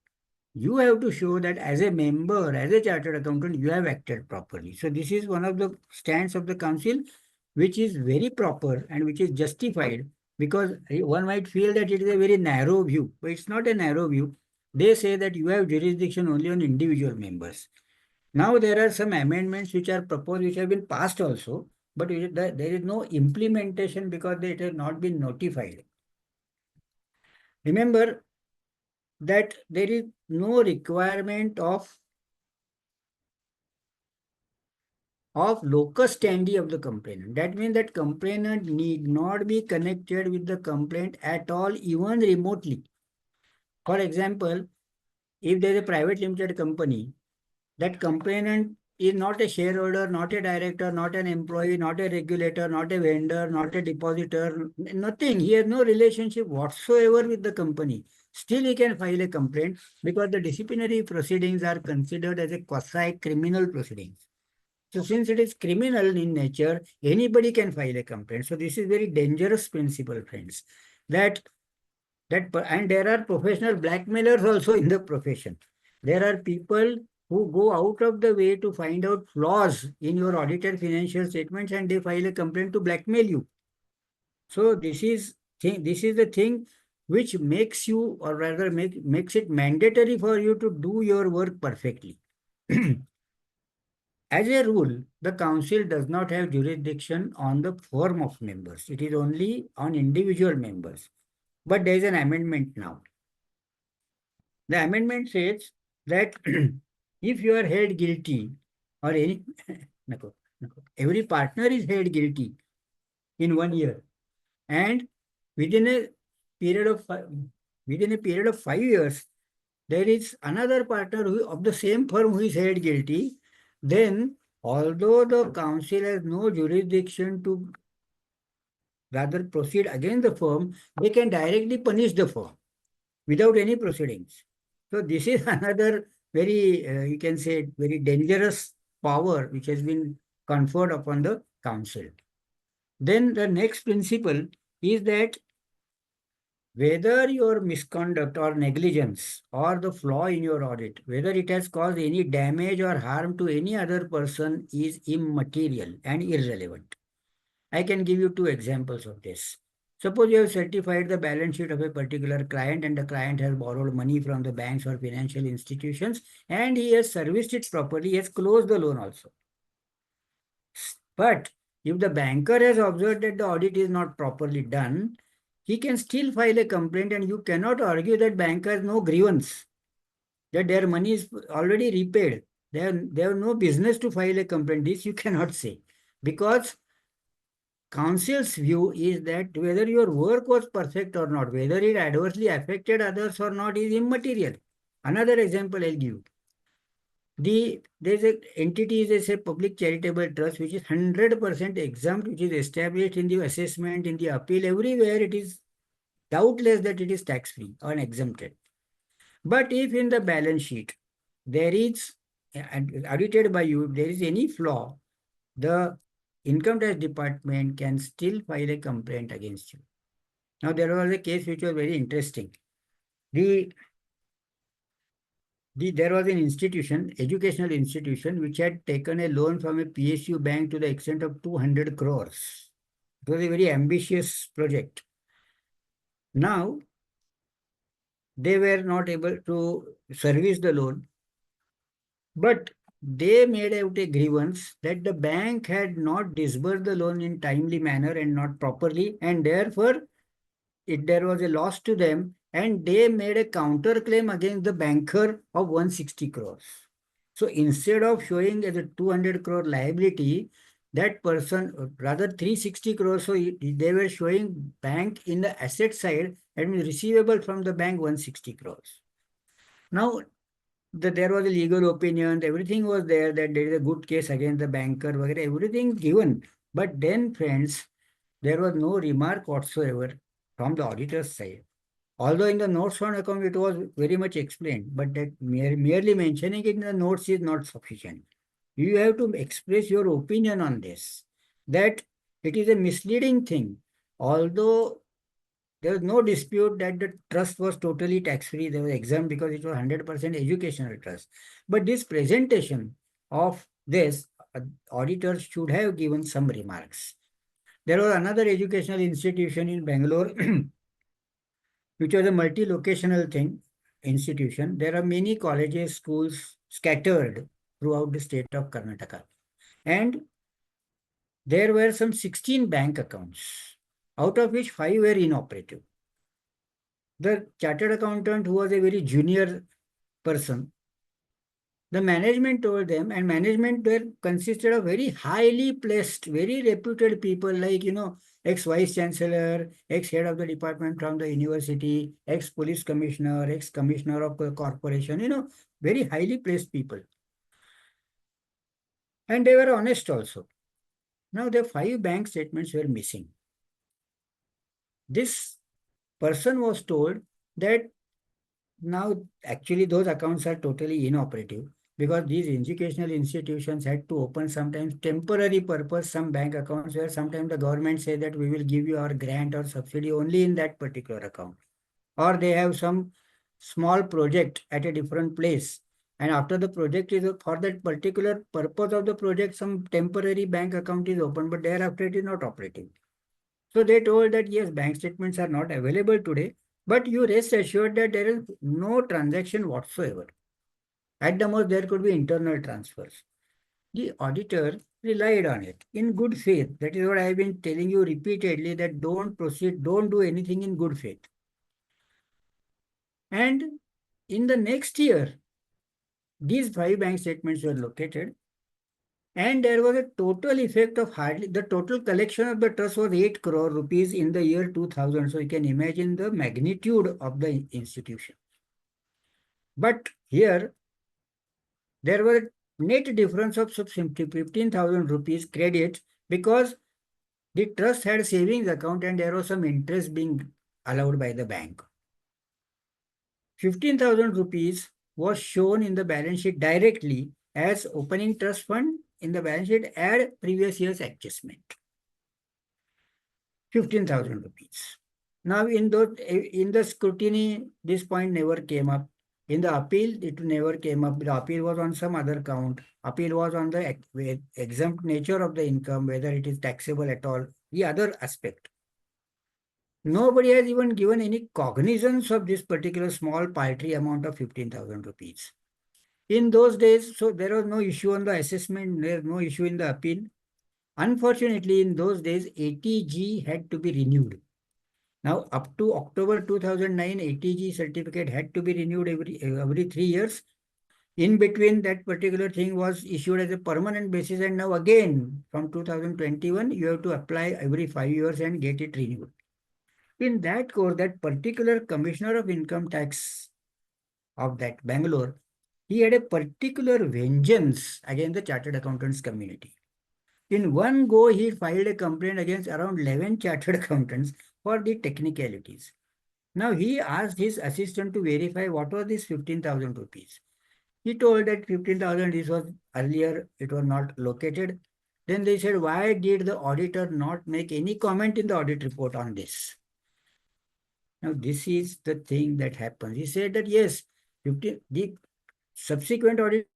you have to show that as a member, as a chartered accountant, you have acted properly. So this is one of the stands of the council, which is very proper and which is justified, because one might feel that it is a very narrow view, but it's not a narrow view. They say that you have jurisdiction only on individual members. Now there are some amendments which are proposed, which have been passed also, but there is no implementation because it has not been notified. Remember that there is no requirement of locus standi of the complainant. That means that complainant need not be connected with the complaint at all, even remotely. For example, if there is a private limited company, that complainant is not a shareholder, not a director, not an employee, not a regulator, not a vendor, not a depositor, nothing. He has no relationship whatsoever with the company. Still, he can file a complaint because the disciplinary proceedings are considered as a quasi-criminal proceedings. So since it is criminal in nature, anybody can file a complaint. So this is very dangerous principle, friends. And there are professional blackmailers also in the profession. There are people who go out of the way to find out flaws in your audited financial statements and they file a complaint to blackmail you. So this is the thing which makes you, or rather makes it mandatory for you to do your work perfectly. As a rule, the council does not have jurisdiction on the firm of members. It is only on individual members. But there is an amendment now. The amendment says that if you are held guilty or any every partner is held guilty in 1 year, and within a period of 5 years, there is another partner of the same firm who is held guilty, then although the council has no jurisdiction to rather proceed against the firm, they can directly punish the firm without any proceedings. So this is another very, you can say, very dangerous power which has been conferred upon the council. Then the next principle is that whether your misconduct or negligence or the flaw in your audit, whether it has caused any damage or harm to any other person is immaterial and irrelevant. I can give you 2 examples of this. Suppose you have certified the balance sheet of a particular client and the client has borrowed money from the banks or financial institutions and he has serviced it properly, he has closed the loan also. But if the banker has observed that the audit is not properly done, he can still file a complaint and you cannot argue that bank has no grievance, that their money is already repaid. They have no business to file a complaint. This you cannot say, because council's view is that whether your work was perfect or not, whether it adversely affected others or not is immaterial. Another example I'll give. There's an entity is a public charitable trust which is 100% exempt, which is established in the assessment, in the appeal, everywhere it is doubtless that it is tax-free or exempted. But if in the balance sheet there is, audited by you, if there is any flaw, the Income Tax Department can still file a complaint against you. Now, there was a case which was very interesting. There was an institution, educational institution, which had taken a loan from a PSU bank to the extent of 200 crores. It was a very ambitious project. Now, they were not able to service the loan, but they made out a grievance that the bank had not disbursed the loan in timely manner and not properly, and therefore there was a loss to them, and they made a counterclaim against the banker of 160 crores. So instead of showing as a 200 crore liability, that person, rather 360 crores, so they were showing bank in the asset side and receivable from the bank 160 crores. Now, there was a legal opinion, everything was there, that there is a good case against the banker, everything given. But then, friends, there was no remark whatsoever from the auditor's side. Although in the notes on account it was very much explained, but that merely mentioning it in the notes is not sufficient. You have to express your opinion on this, that it is a misleading thing. Although there was no dispute that the trust was totally tax-free, they were exempt because it was 100% educational trust. But this presentation of this, auditors should have given some remarks. There was another educational institution in Bangalore, which was a multi-locational institution. There are many colleges, schools scattered throughout the state of Karnataka. And there were some 16 bank accounts, out of which 5 were inoperative. The chartered accountant, who was a very junior person, the management told them, and management were consisted of very highly placed, very reputed people like, ex-vice chancellor, ex-head of the department from the university, ex-police commissioner, ex-commissioner of the corporation, very highly placed people. And they were honest also. Now, the 5 bank statements were missing. This person was told that now actually those accounts are totally inoperative. because these educational institutions had to open sometimes temporary purpose some bank accounts where sometimes the government say that we will give you our grant or subsidy only in that particular account, or they have some small project at a different place, and after the project is for that particular purpose of the project some temporary bank account is open, but thereafter it is not operating. So they told that yes, bank statements are not available today, but you rest assured that there is no transaction whatsoever. At the most, there could be internal transfers. The auditor relied on it in good faith. That is what I have been telling you repeatedly, that don't proceed, don't do anything in good faith. And in the next year, these 5 bank statements were located, and there was a total effect of hardly, the total collection of the trust was 8 crore rupees in the year 2000. So you can imagine the magnitude of the institution. But here, there was a net difference of 15,000 rupees credit because the trust had a savings account and there was some interest being allowed by the bank. 15,000 rupees was shown in the balance sheet directly as opening trust fund in the balance sheet, add previous year's adjustment. 15,000 rupees. Now in the scrutiny, this point never came up. In the appeal, it never came up. The appeal was on some other count. Appeal was on the exempt nature of the income, whether it is taxable at all, the other aspect. Nobody has even given any cognizance of this particular small paltry amount of 15,000 rupees. In those days, so there was no issue on the assessment, there was no issue in the appeal. Unfortunately, in those days, ATG had to be renewed. Now, up to October 2009, ATG certificate had to be renewed every 3 years. In between, that particular thing was issued as a permanent basis, and now again, from 2021, you have to apply every 5 years and get it renewed. In that course, that particular Commissioner of Income Tax of that Bangalore, he had a particular vengeance against the Chartered Accountants community. In one go, he filed a complaint against around 11 chartered accountants for the technicalities. Now, he asked his assistant to verify what was this 15,000 rupees. He told that 15,000, this was earlier, it was not located. Then they said, why did the auditor not make any comment in the audit report on this? Now, this is the thing that happens. He said that yes, the subsequent audit,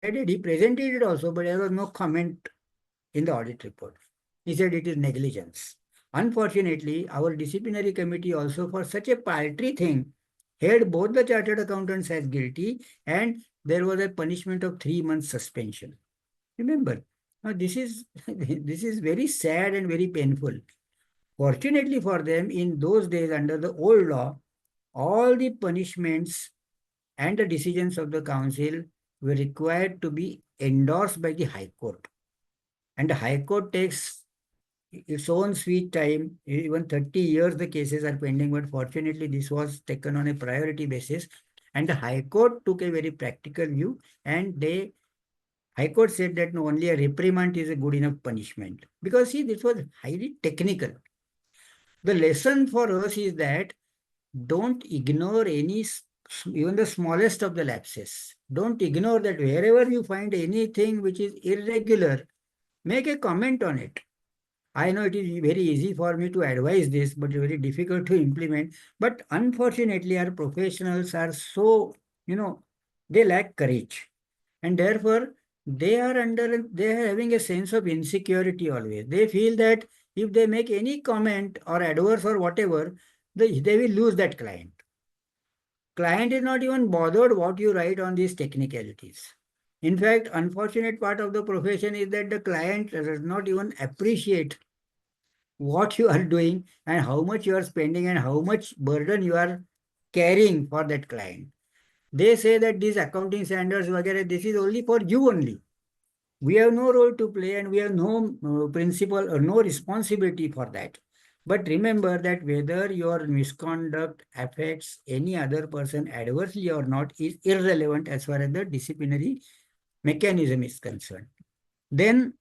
he presented it also, but there was no comment in the audit report. He said it is negligence. Unfortunately, our disciplinary committee also, for such a paltry thing, held both the chartered accountants as guilty, and there was a punishment of 3 months suspension. Remember, now this is this is very sad and very painful. Fortunately for them, in those days under the old law, all the punishments and the decisions of the council were required to be endorsed by the High Court. And the High Court takes its own sweet time. Even 30 years the cases are pending, but fortunately this was taken on a priority basis. And the High Court took a very practical view, and High Court said that no, only a reprimand is a good enough punishment. Because see, this was highly technical. The lesson for us is that don't ignore even the smallest of the lapses. Don't ignore that. Wherever you find anything which is irregular, make a comment on it. I know it is very easy for me to advise this, but very difficult to implement. But unfortunately, our professionals are so, they lack courage. And therefore, they are having a sense of insecurity always. They feel that if they make any comment or adverse or whatever, they will lose that client. Client is not even bothered what you write on these technicalities. In fact, unfortunate part of the profession is that the client does not even appreciate what you are doing and how much you are spending and how much burden you are carrying for that client. They say that these accounting standards, this is only for you only. We have no role to play and we have no principle or no responsibility for that. But remember that whether your misconduct affects any other person adversely or not is irrelevant as far as the disciplinary mechanism is concerned. Then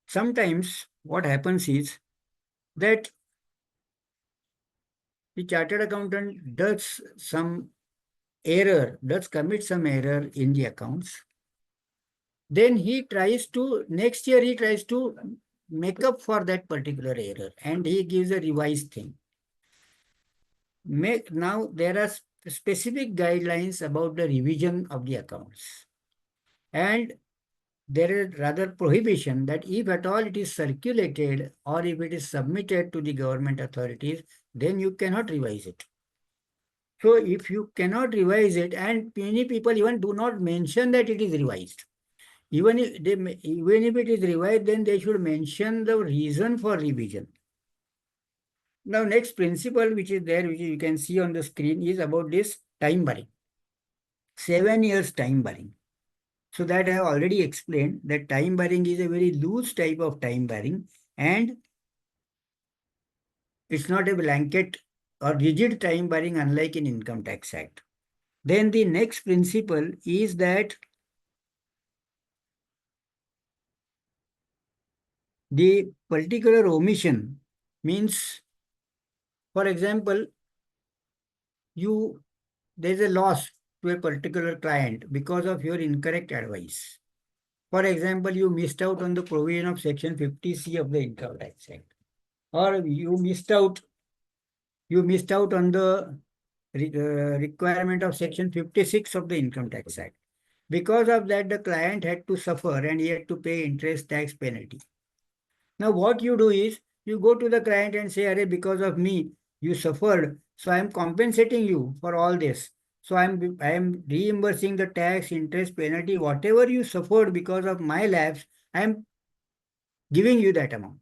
sometimes what happens is that the chartered accountant does some error, does commit some error in the accounts, then he tries to, next year he tries to make up for that particular error and he gives a revised thing. Now there are specific guidelines about the revision of the accounts. And there is rather prohibition that if at all it is circulated or if it is submitted to the government authorities, then you cannot revise it. So if you cannot revise it, and many people even do not mention that it is revised. Even if it is revised, then they should mention the reason for revision. Now, next principle which is there, which you can see on the screen, is about this time barring. 7 years time barring. So that I have already explained that time barring is a very loose type of time barring, and it's not a blanket or rigid time barring unlike in Income Tax Act. Then the next principle is that the particular omission means, for example, there's a loss to a particular client because of your incorrect advice. For example, you missed out on the provision of Section 50C of the Income Tax Act, or you missed out on the requirement of Section 56 of the Income Tax Act. Because of that, the client had to suffer and he had to pay interest tax penalty. Now, what you do is you go to the client and say, "Arey, because of me, you suffered. So I am compensating you for all this. So I am reimbursing the tax, interest, penalty, whatever you suffered because of my lapse, I am giving you that amount.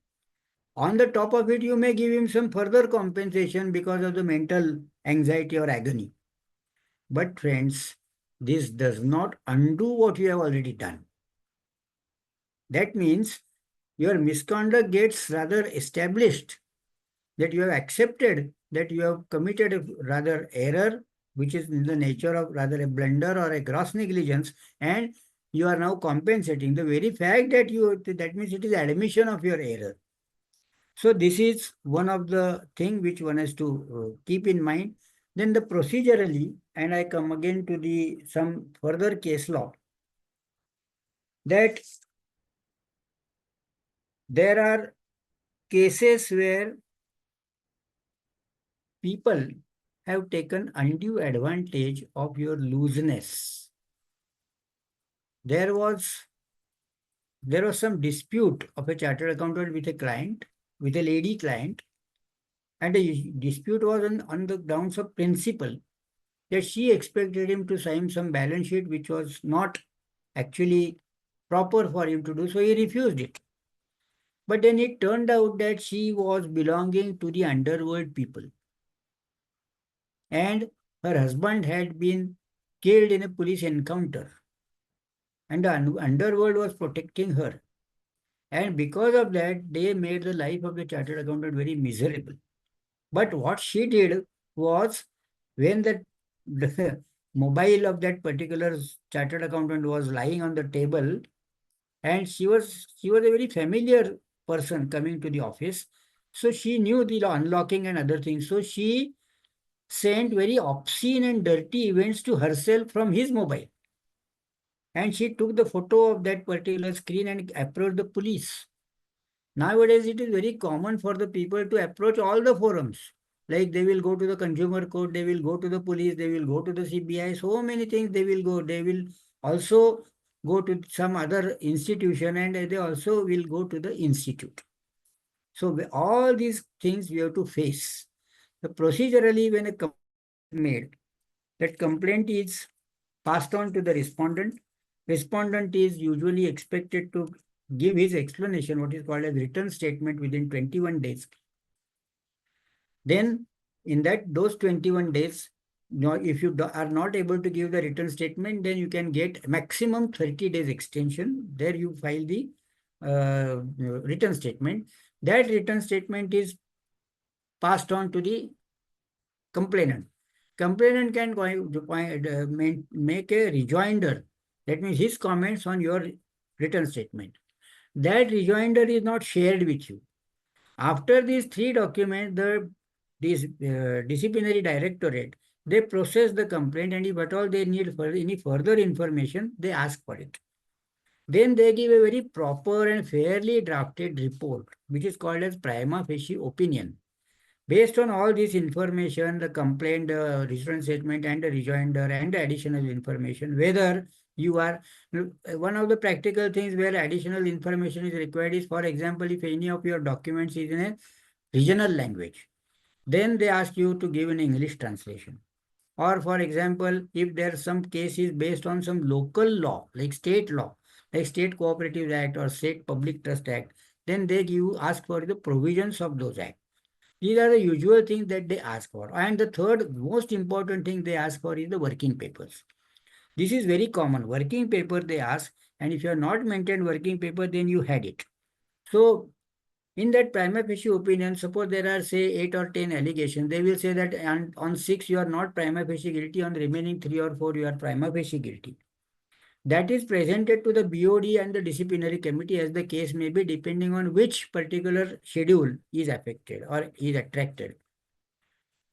On the top of it, you may give him some further compensation because of the mental anxiety or agony. But friends, this does not undo what you have already done. That means your misconduct gets rather established, that you have accepted that you have committed a rather error, which is in the nature of rather a blunder or a gross negligence, and you are now compensating. The very fact that that means it is admission of your error. So this is one of the thing which one has to keep in mind. Then the procedurally, and I come again to the some further case law, that there are cases where people have taken undue advantage of your looseness. There was some dispute of a chartered accountant with a client, with a lady client, and the dispute was on the grounds of principle that she expected him to sign some balance sheet which was not actually proper for him to do, so he refused it. But then it turned out that she was belonging to the underworld people, and her husband had been killed in a police encounter, and the underworld was protecting her. And because of that, they made the life of the chartered accountant very miserable. But what she did was, when the mobile of that particular chartered accountant was lying on the table, and she was a very familiar person coming to the office, so she knew the unlocking and other things. So she sent very obscene and dirty events to herself from his mobile. And she took the photo of that particular screen and approached the police. Nowadays, it is very common for the people to approach all the forums. Like they will go to the consumer court, they will go to the police, they will go to the CBI, so many things they will go. They will also go to some other institution, and they also will go to the institute. So all these things we have to face. So procedurally, when a complaint is made, that complaint is passed on to the respondent. Respondent is usually expected to give his explanation, what is called as written statement, within 21 days. Then in those 21 days, if you are not able to give the written statement, then you can get maximum 30 days extension. There you file the written statement. That written statement is passed on to the complainant. Complainant can make a rejoinder. That means his comments on your written statement. That rejoinder is not shared with you. After these 3 documents, the disciplinary directorate, they process the complaint, and if at all they need for any further information, they ask for it. Then they give a very proper and fairly drafted report, which is called as prima facie opinion. Based on all this information, the complaint, the return statement, and the rejoinder, and the additional information, whether you are one of the practical things where additional information is required is, for example, if any of your documents is in a regional language, then they ask you to give an English translation. Or, for example, if there's some case is based on some local law, like state law, like State Cooperative Act or State Public Trust Act, then they ask for the provisions of those acts. These are the usual things that they ask for. And the third most important thing they ask for is the working papers. This is very common. Working paper they ask, and if you have not maintained working paper, then you had it. So in that prima facie opinion, suppose there are say 8 or 10 allegations, they will say that on 6 you are not prima facie guilty, on the remaining 3 or 4 you are prima facie guilty. That is presented to the BOD and the disciplinary committee as the case may be, depending on which particular schedule is affected or is attracted.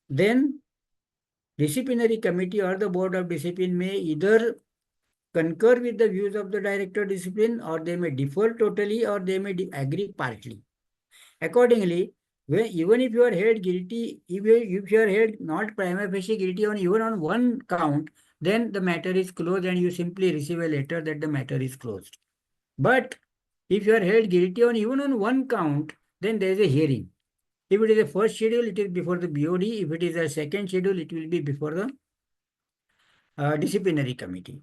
Then disciplinary committee or the board of discipline may either concur with the views of the director of discipline, or they may defer totally, or they may agree partly. Accordingly, even if you are held guilty, if you are held not prima facie guilty on even on one count, then the matter is closed and you simply receive a letter that the matter is closed. But if you are held guilty on even on one count, then there is a hearing. If it is a first schedule, it is before the BOD. If it is a second schedule, it will be before the disciplinary committee.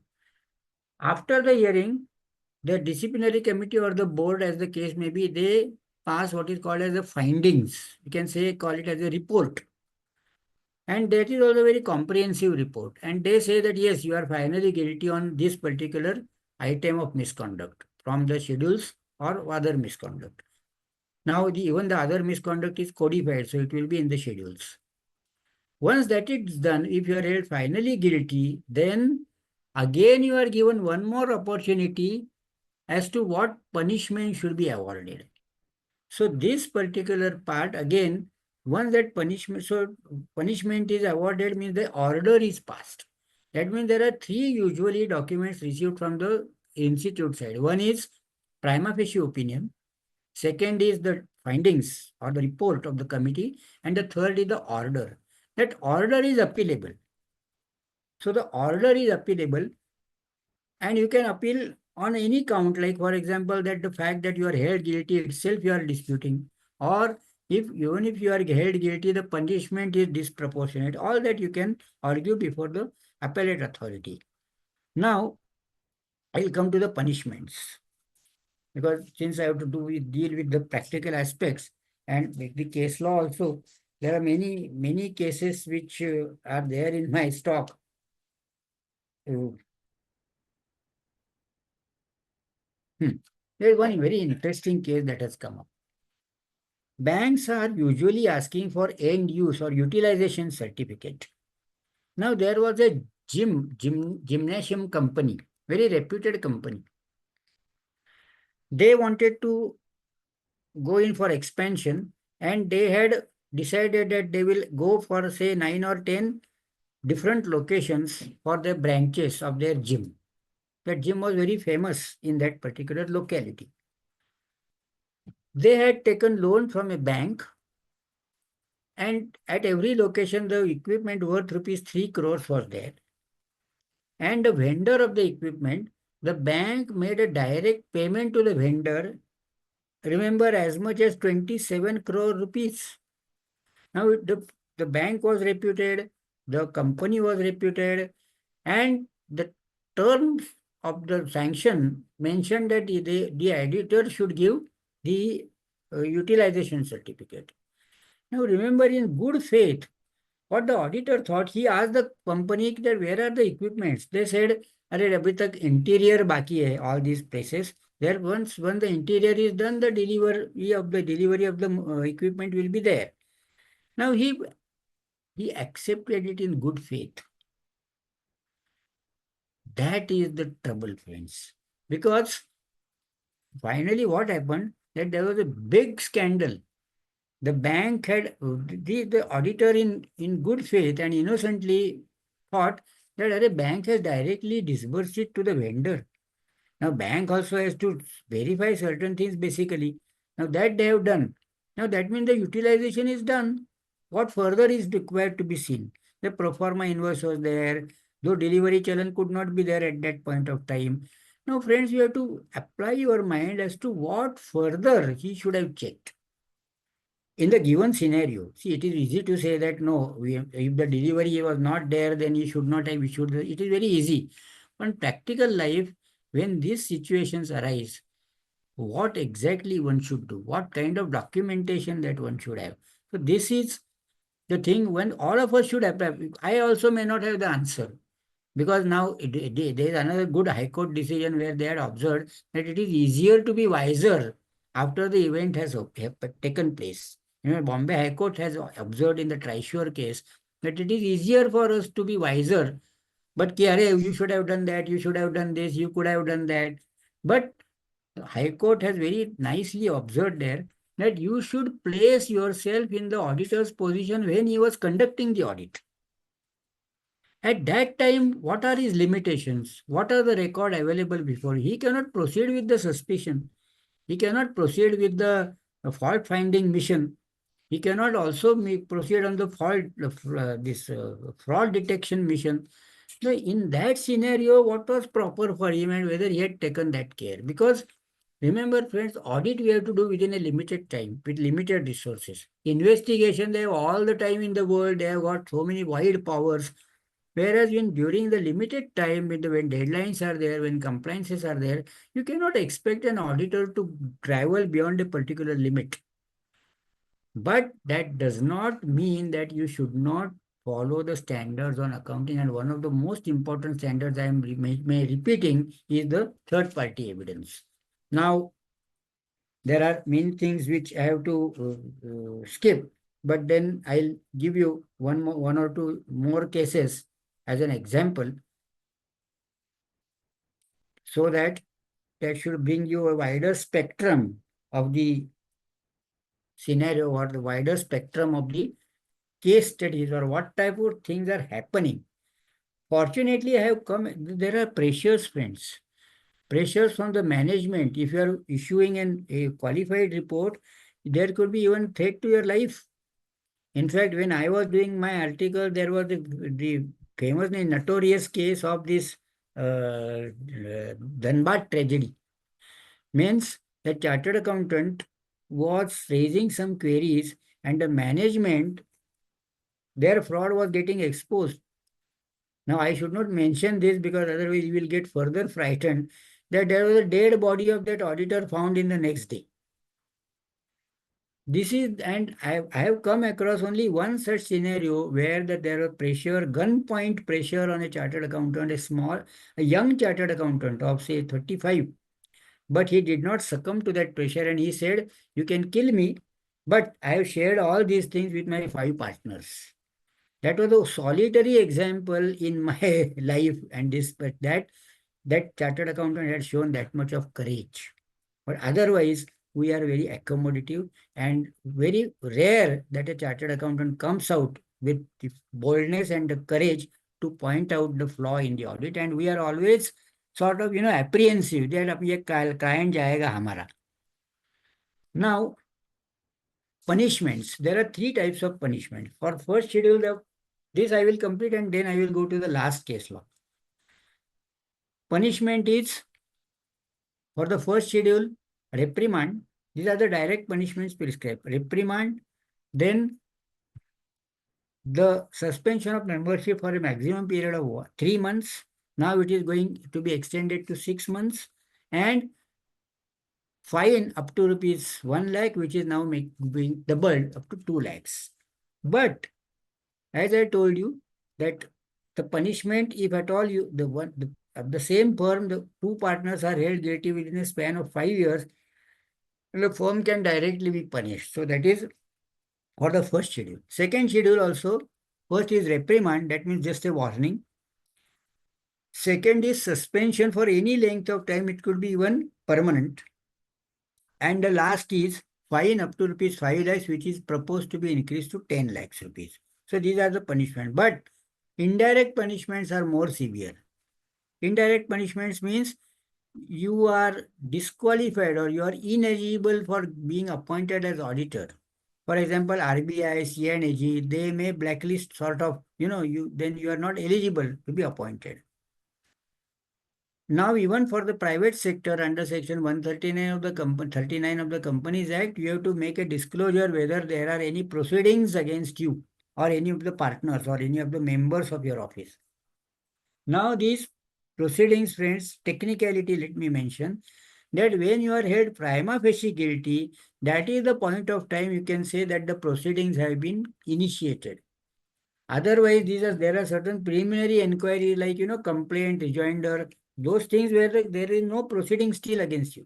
After the hearing, the disciplinary committee or the board, as the case may be, they pass what is called as the findings. You can say, call it as a report. And that is also a very comprehensive report. And they say that, yes, you are finally guilty on this particular item of misconduct from the schedules or other misconduct. Now, even the other misconduct is codified, so it will be in the schedules. Once that is done, if you are held finally guilty, then again you are given one more opportunity as to what punishment should be awarded. So this particular part, again, once that punishment is awarded means the order is passed. That means there are 3 usually documents received from the institute side. One is prima facie opinion. Second is the findings or the report of the committee. And the third is the order. That order is appealable. So the order is appealable, and you can appeal on any count, like for example, that the fact that you are held guilty itself you are disputing, or even if you are held guilty, the punishment is disproportionate. All that you can argue before the appellate authority. Now, I will come to the punishments, because since I have to deal with the practical aspects and with the case law also, there are many cases which are there in my stock. There is one very interesting case that has come up. Banks are usually asking for end use or utilization certificate. Now there was a gymnasium company, very reputed company. They wanted to go in for expansion, and they had decided that they will go for say 9 or 10 different locations for the branches of their gym. That gym was very famous in that particular locality. They had taken loan from a bank, and at every location the equipment worth rupees 3 crores was there. And the vendor of the equipment, the bank made a direct payment to the vendor, remember, as much as 27 crore rupees. Now the bank was reputed, the company was reputed, and the terms of the sanction mentioned that the editor should give the utilization certificate. Now remember, in good faith, what the auditor thought, he asked the company that where are the equipments? They said, "Arey, abhi tak interior baki hai, all these places. There, once the interior is done, the delivery of the equipment will be there." Now he accepted it in good faith. That is the trouble, friends. Because finally what happened, that there was a big scandal the bank had, the auditor in good faith and innocently thought that the bank has directly disbursed it to the vendor. Now bank also has to verify certain things basically. Now that they have done. Now that means the utilization is done. What further is required to be seen? The pro forma invoice was there, though delivery challenge could not be there at that point of time. Now friends, you have to apply your mind as to what further he should have checked. In the given scenario, see, it is easy to say that no, if the delivery was not there, then you should not have issued. It is very easy. On practical life, when these situations arise, what exactly one should do? What kind of documentation that one should have? So this is the thing when all of us should apply. I also may not have the answer because now there is another good High Court decision where they had observed that it is easier to be wiser after the event has taken place. You know, Bombay High Court has observed in the Trisure case that it is easier for us to be wiser. But you should have done that, you should have done this, you could have done that. But the High Court has very nicely observed there that you should place yourself in the auditor's position when he was conducting the audit. At that time, what are his limitations? What are the record available before? He cannot proceed with the suspicion. He cannot proceed with the fault finding mission. He cannot also proceed on the fraud detection mission. So in that scenario, what was proper for him and whether he had taken that care? Because remember, friends, audit we have to do within a limited time with limited resources. Investigation, they have all the time in the world. They have got so many wide powers. Whereas during the limited time, when deadlines are there, when compliances are there, you cannot expect an auditor to travel beyond a particular limit. But that does not mean that you should not follow the standards on accounting. And one of the most important standards I am repeating is the third party evidence. Now, there are many things which I have to skip, but then I'll give you one or two more cases as an example, so that should bring you a wider spectrum of the scenario or the wider spectrum of the case studies or what type of things are happening. Fortunately, there are pressures, friends. Pressures from the management. If you are issuing a qualified report, there could be even threat to your life. In fact, when I was doing my article, there was the famous notorious case of this Dhanbad tragedy. Means the chartered accountant was raising some queries and the management, their fraud was getting exposed. Now, I should not mention this because otherwise you will get further frightened that there was a dead body of that auditor found in the next day. This is, and I have come across only one such scenario where there was pressure, gunpoint pressure on a chartered accountant, a young chartered accountant of say 35. But he did not succumb to that pressure and he said, you can kill me, but I have shared all these things with my 5 partners. That was a solitary example in my life, and but that chartered accountant had shown that much of courage. But otherwise, we are very accommodative and very rare that a chartered accountant comes out with the boldness and the courage to point out the flaw in the audit. And we are always sort of, apprehensive that ab ye client jayega hamara. Now, punishments. There are 3 types of punishment. For first schedule, this I will complete and then I will go to the last case law. Punishment is, for the first schedule, reprimand. These are the direct punishments prescribed. Reprimand, then the suspension of membership for a maximum period of 3 months. Now it is going to be extended to 6 months, and fine up to rupees 1 lakh, which is now being doubled up to 2 lakhs. But as I told you, that the punishment, if at all the same firm, the 2 partners are held guilty within a span of 5 years, the firm can directly be punished. So that is for the first schedule. Second schedule also, first is reprimand, that means just a warning. Second is suspension for any length of time, it could be even permanent. And the last is fine up to rupees 5 lakhs, which is proposed to be increased to 10 lakhs rupees. So these are the punishment. But indirect punishments are more severe. Indirect punishments means you are disqualified or you are ineligible for being appointed as auditor. For example, RBI, CNAG, they may blacklist sort of, then you are not eligible to be appointed. Now, even for the private sector under Section 139 of the 39 of the Companies Act, you have to make a disclosure whether there are any proceedings against you or any of the partners or any of the members of your office. Now, these proceedings, friends, technicality, let me mention that when you are held prima facie guilty, that is the point of time you can say that the proceedings have been initiated. Otherwise, there are certain preliminary inquiries like, complaint, rejoinder, those things where there is no proceeding still against you.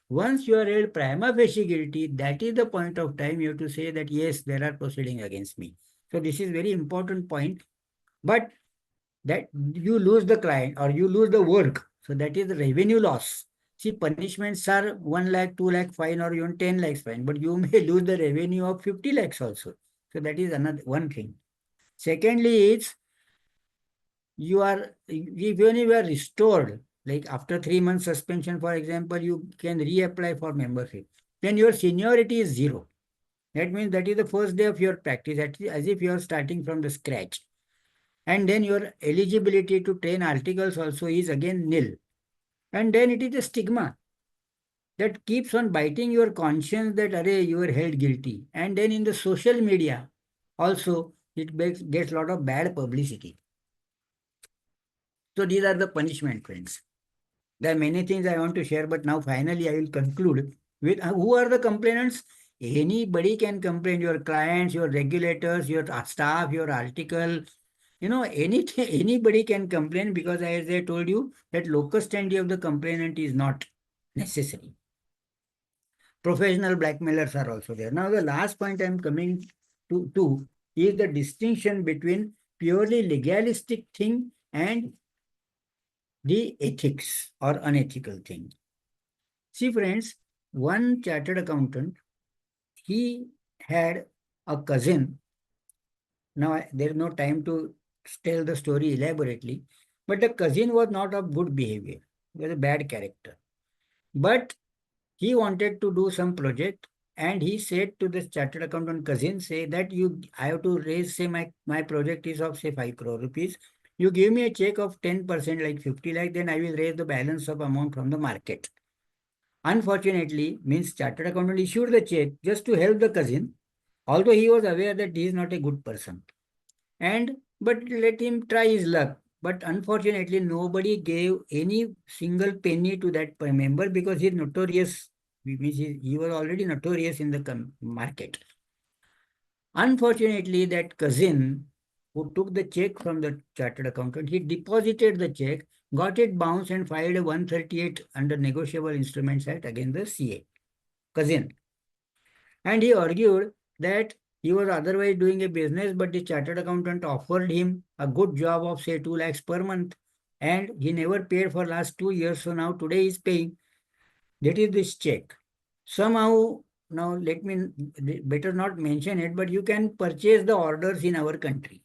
Once you are held prima facie guilty, that is the point of time you have to say that, yes, there are proceedings against me. So this is very important point. But that you lose the client or you lose the work. So that is the revenue loss. See, punishments are 1 lakh, 2 lakh fine or even 10 lakhs fine, but you may lose the revenue of 50 lakhs also. So that is another one thing. Secondly, it's even if you are restored, like after 3 months suspension, for example, you can reapply for membership. Then your seniority is 0. That means that is the first day of your practice, as if you are starting from the scratch. And then your eligibility to train articles also is again nil. And then it is a stigma that keeps on biting your conscience that, array, you are held guilty. And then in the social media, also, it gets a lot of bad publicity. So these are the punishment, friends. There are many things I want to share, but now finally I will conclude with who are the complainants? Anybody can complain, your clients, your regulators, your staff, your article, anything, anybody can complain because as I told you that locus standi of the complainant is not necessary. Professional blackmailers are also there. Now the last point I am coming to is the distinction between purely legalistic thing and the ethics or unethical thing. See friends, one chartered accountant, he had a cousin. Now there is no time to tell the story elaborately, but the cousin was not of good behavior. He was a bad character. But he wanted to do some project and he said to this chartered accountant cousin, say that I have to raise, say my project is of say 5 crore rupees. You give me a check of 10% like 50 lakh, then I will raise the balance of amount from the market. Unfortunately, means chartered accountant issued the check just to help the cousin, although he was aware that he is not a good person. But let him try his luck. But unfortunately, nobody gave any single penny to that member because he is notorious. Means he was already notorious in the market. Unfortunately, that cousin who took the check from the chartered accountant, he deposited the check, got it bounced and filed a 138 under Negotiable Instruments Act against the CA, cousin. And he argued that he was otherwise doing a business, but the chartered accountant offered him a good job of say 2 lakhs per month. And he never paid for last 2 years. So now today he is paying. That is this check. Somehow, now let me better not mention it, but you can purchase the orders in our country.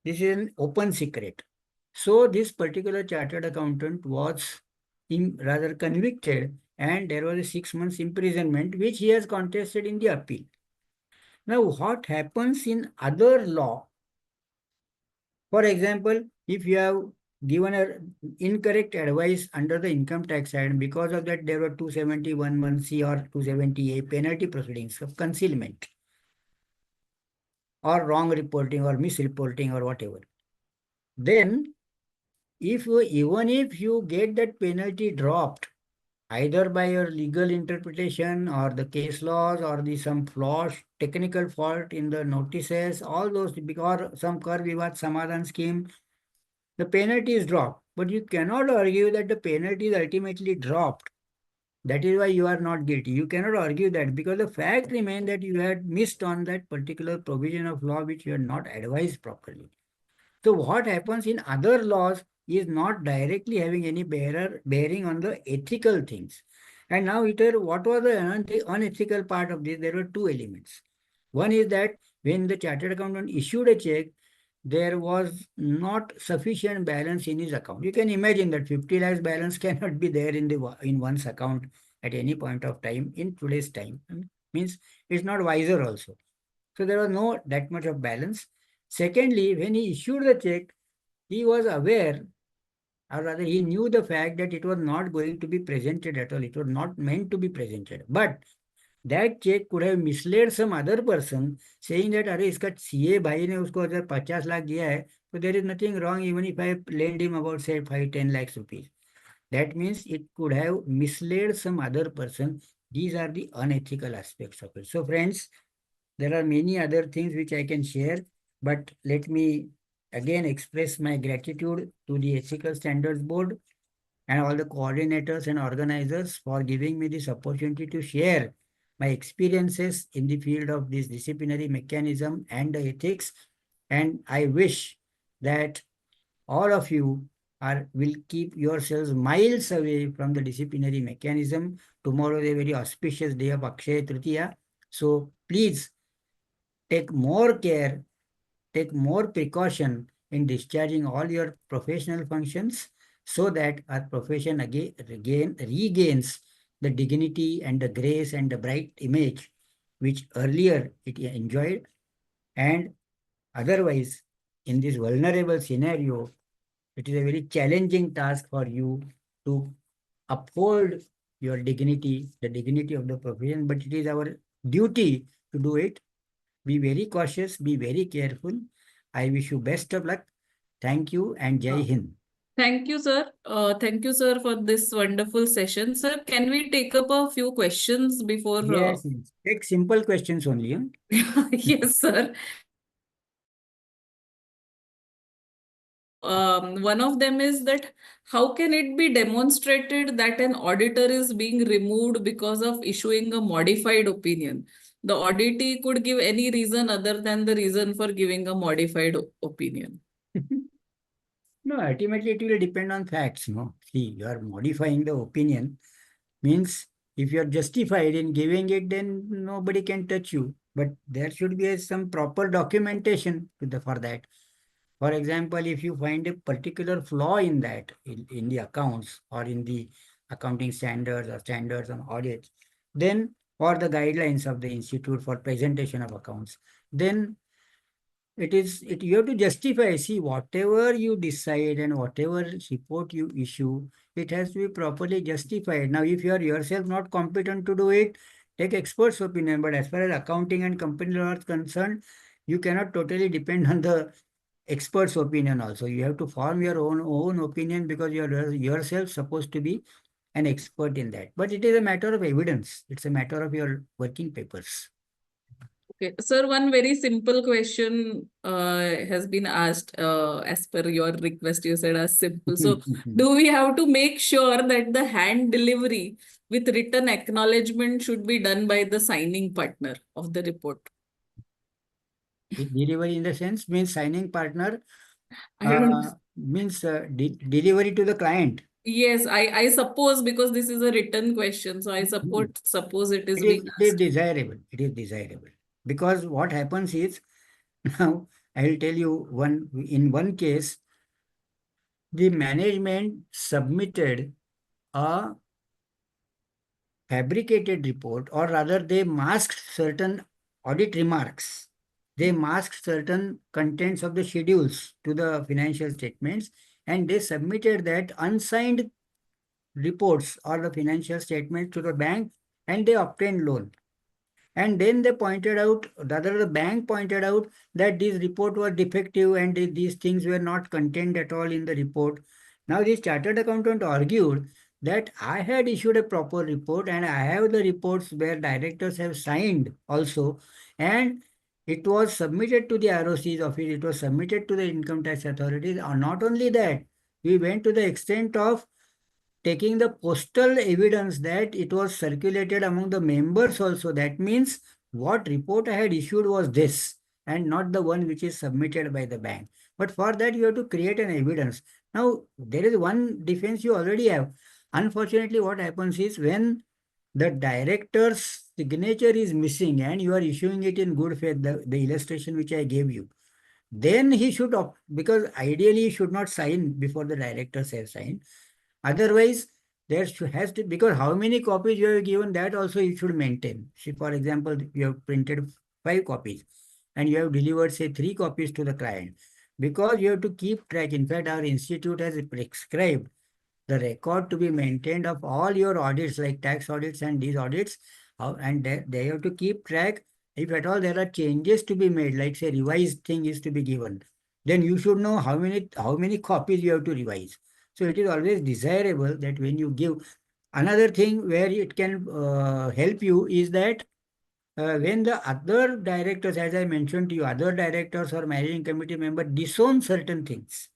This is an open secret. So this particular chartered accountant was rather convicted and there was a 6 months imprisonment which he has contested in the appeal. Now what happens in other law? For example, if you have given an incorrect advice under the Income Tax Act, because of that there were 271(1)(c) or 270(a) penalty proceedings of concealment or wrong reporting or misreporting or whatever. Then even if you get that penalty dropped, either by your legal interpretation or the case laws or some flaws, technical fault in the notices, all those, because some Kar Vivad Samadhan scheme, the penalty is dropped. But you cannot argue that the penalty is ultimately dropped. That is why you are not guilty. You cannot argue that because the fact remains that you had missed on that particular provision of law which you had not advised properly. So what happens in other laws is not directly having any bearing on the ethical things. And now what was the unethical part of this? There were two elements. One is that when the chartered accountant issued a check, there was not sufficient balance in his account. You can imagine that 50 lakhs balance cannot be there in one's account at any point of time in today's time. Means it's not wiser also. So there was no that much of balance. Secondly, when he issued the check, he was aware, or rather he knew the fact that it was not going to be presented at all. It was not meant to be presented. But that check could have misled some other person saying that अरे इसका CA भाई ने उसको अगर 50 लाख दिया है, so there is nothing wrong even if I lend him about say 5-10 lakhs rupees. That means it could have misled some other person. These are the unethical aspects of it. So friends, there are many other things which I can share, but let me again express my gratitude to the Ethical Standards Board and all the coordinators and organizers for giving me this opportunity to share my experiences in the field of this disciplinary mechanism and the ethics. And I wish that all of you will keep yourselves miles away from the disciplinary mechanism. Tomorrow is a very auspicious day of Akshaya Tritiya. So please take more care, take more precaution in discharging all your professional functions so that our profession again regains the dignity and the grace and the bright image which earlier it enjoyed. And otherwise, in this vulnerable scenario, it is a very challenging task for you to uphold your dignity, the dignity of the profession, but it is our duty to do it. Be very cautious, be very careful. I wish you best of luck. Thank you and Jai Hind. Thank you, sir. Thank you, sir, for this wonderful session. Sir, can we take up a few questions before? Yes, yes. Take simple questions only. Yes, sir. One of them is that how can it be demonstrated that an auditor is being removed because of issuing a modified opinion? The auditee could give any reason other than the reason for giving a modified opinion. No, ultimately it will depend on facts. No, see, you are modifying the opinion. Means if you are justified in giving it, then nobody can touch you. But there should be some proper documentation for that. For example, if you find a particular flaw in that, in the accounts or in the accounting standards or standards on audits, then or the guidelines of the institute for presentation of accounts, then you have to justify. See, whatever you decide and whatever report you issue, it has to be properly justified. Now, if you are yourself not competent to do it, take experts' opinion. But as far as accounting and company law is concerned, you cannot totally depend on the expert's opinion also. You have to form your own opinion because you are yourself supposed to be an expert in that. But it is a matter of evidence. It's a matter of your working papers. Okay, sir, one very simple question has been asked as per your request. You said as simple. So, do we have to make sure that the hand delivery with written acknowledgement should be done by the signing partner of the report? Delivery in the sense means signing partner I don't. means delivery to the client. Yes, I suppose because this is a written question, so I suppose it is It is, being it is asked. desirable. It is desirable. Because what happens is, now I will tell you in one case, the management submitted a fabricated report, or rather they masked certain audit remarks. They masked certain contents of the schedules to the financial statements, and they submitted that unsigned reports or the financial statements to the bank, and they obtained loan. And then they pointed out, rather the bank pointed out that this report was defective and these things were not contained at all in the report. Now this chartered accountant argued that I had issued a proper report and I have the reports where directors have signed also, and it was submitted to the ROC's office, it was submitted to the income tax authorities. Or not only that, we went to the extent of taking the postal evidence that it was circulated among the members also. That means what report I had issued was this and not the one which is submitted by the bank. But for that, you have to create an evidence. Now, there is one defense you already have. Unfortunately, what happens is when the director's signature is missing and you are issuing it in good faith, the illustration which I gave you, then he should, because ideally he should not sign before the directors have signed. Otherwise, has to, because how many copies you have given, that also you should maintain. See, for example, you have printed 5 copies and you have delivered, say, 3 copies to the client. Because you have to keep track. In fact, our institute has prescribed the record to be maintained of all your audits, like tax audits and these audits, and they have to keep track. If at all there are changes to be made, like say revised thing is to be given, then you should know how many copies you have to revise. So it is always desirable that when you give, another thing where it can help you is that when the other directors, as I mentioned to you, other directors or managing committee member disown certain things.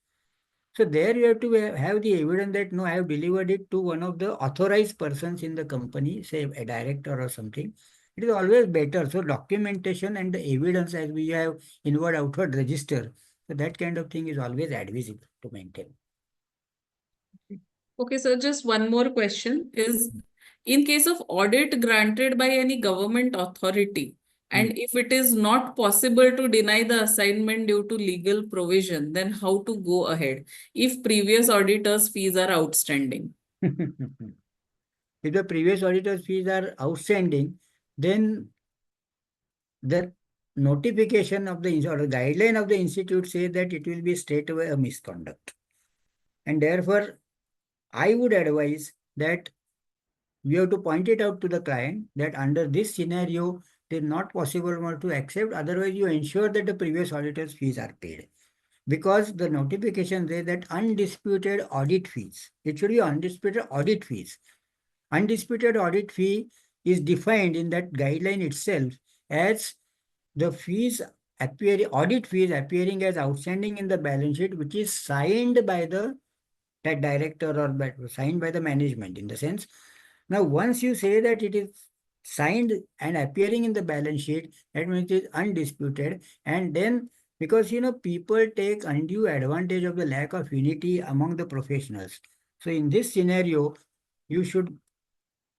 So there you have to have the evidence that no, I have delivered it to one of the authorized persons in the company, say a director or something. It is always better. So documentation and the evidence, as we have inward outward register, so that kind of thing is always advisable to maintain. Okay, so just one more question is, in case of audit granted by any government authority, Hmm. and if it is not possible to deny the assignment due to legal provision, then how to go ahead if previous auditors' fees are outstanding? If the previous auditor's fees are outstanding, then the notification of the or the guideline of the institute says that it will be straightaway a misconduct. And therefore, I would advise that you have to point it out to the client that under this scenario, it is not possible more to accept. Otherwise, you ensure that the previous auditor's fees are paid. Because the notification says that undisputed audit fees, it should be undisputed audit fees. Undisputed audit fee is defined in that guideline itself as the fees audit fees appearing as outstanding in the balance sheet, which is signed by the that director or signed by the management, in the sense. Now, once you say that it is signed and appearing in the balance sheet, that means it is undisputed. And then, because people take undue advantage of the lack of unity among the professionals. So in this scenario, you should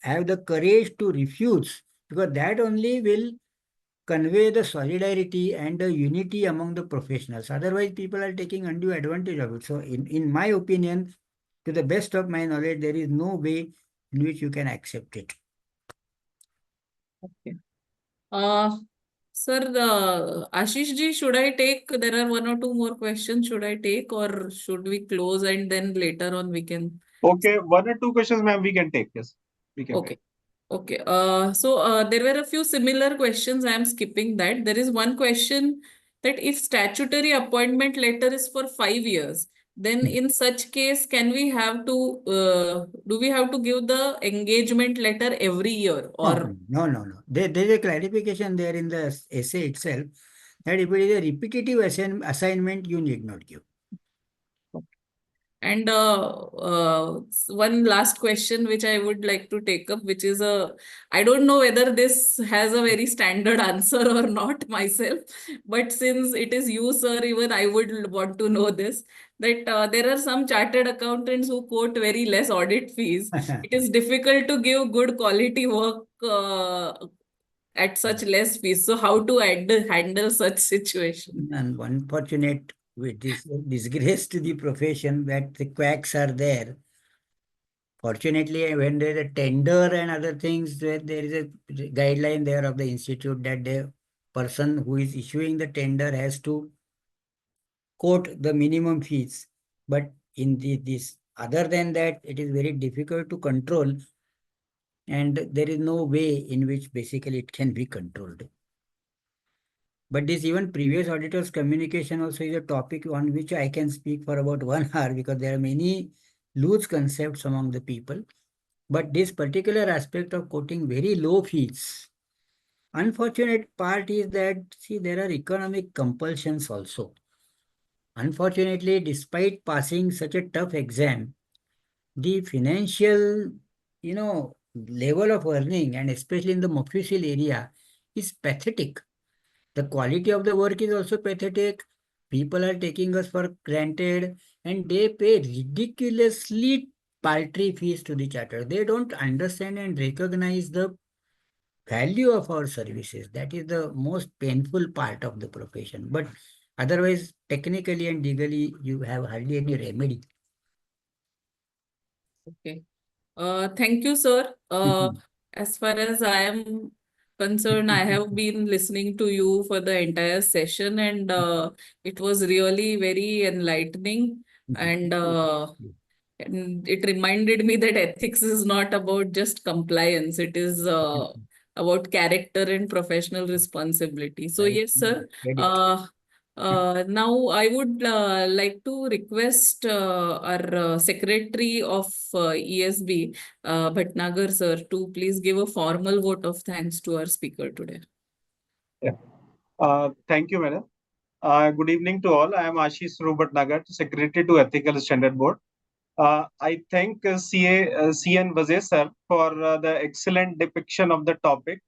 have the courage to refuse, because that only will convey the solidarity and the unity among the professionals. Otherwise, people are taking undue advantage of it. So in my opinion, to the best of my knowledge, there is no way in which you can accept it. Okay. Sir, Ashish ji, should I take? There are one or two more questions. Should I take, or should we close and then later on we can? Okay, 1 or 2 questions, ma'am, we can take. Yes, we can Okay. take. Okay. So there were a few similar questions. I am skipping that. There is one question that if statutory appointment letter is for 5 years, then in such case, can we have to, do we have to give the engagement letter every year, or? No. There is a clarification there in the essay itself that if it is a repetitive assignment, you need not give. And one last question which I would like to take up, which is I don't know whether this has a very standard answer or not myself, but since it is you, sir, even I would want to know this, that there are some chartered accountants who quote very less audit fees. It is difficult to give good quality work at such less fees. So how to handle such situation? And unfortunate with this disgrace to the profession that the quacks are there. Fortunately, when there is a tender and other things, there is a guideline there of the institute that the person who is issuing the tender has to quote the minimum fees. But in this, other than that, it is very difficult to control, and there is no way in which basically it can be controlled. But this even previous auditors communication also is a topic on which I can speak for about 1 hour, because there are many loose concepts among the people. But this particular aspect of quoting very low fees, unfortunate part is that, see, there are economic compulsions also. Unfortunately, despite passing such a tough exam, the financial, level of earning, and especially in the Mofussil area, is pathetic. The quality of the work is also pathetic. People are taking us for granted and they pay ridiculously paltry fees to the chartered. They don't understand and recognize the value of our services. That is the most painful part of the profession. But otherwise, technically and legally, you have hardly any remedy. Okay. Thank you, sir. Mhm. As far as I am concerned, I have been listening to you for the entire session, and it was really very enlightening. And it reminded me that ethics is not about just compliance, it is about character and professional responsibility. So, Right. yes, sir. Credit. Uh, now, I would like to request our Secretary of ESB, Bhatnagar, sir, to please give a formal vote of thanks to our speaker today. Yeah. Thank you, madam. Good evening to all. I am Ashish Bhatnagar, Secretary to Ethical Standard Board. I thank CN Vazir sir for the excellent depiction of the topic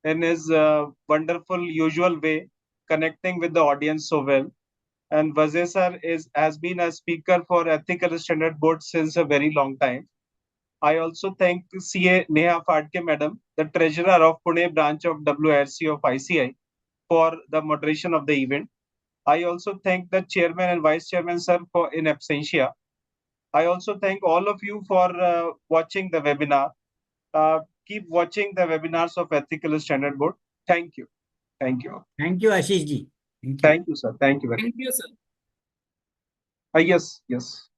in his wonderful usual way, connecting with the audience so well. And Vazir sir has been a speaker for Ethical Standard Board since a very long time. I also thank CA Neha Phadke madam, the treasurer of Pune branch of WRC of ICI, for the moderation of the event. I also thank the chairman and vice chairman sir for in absentia. I also thank all of you for watching the webinar. Keep watching the webinars of Ethical Standard Board. Thank you. Thank you. Thank you, Ashish ji. Thank you. Thank you, sir. Thank you very much. Thank you, sir. Yes, yes.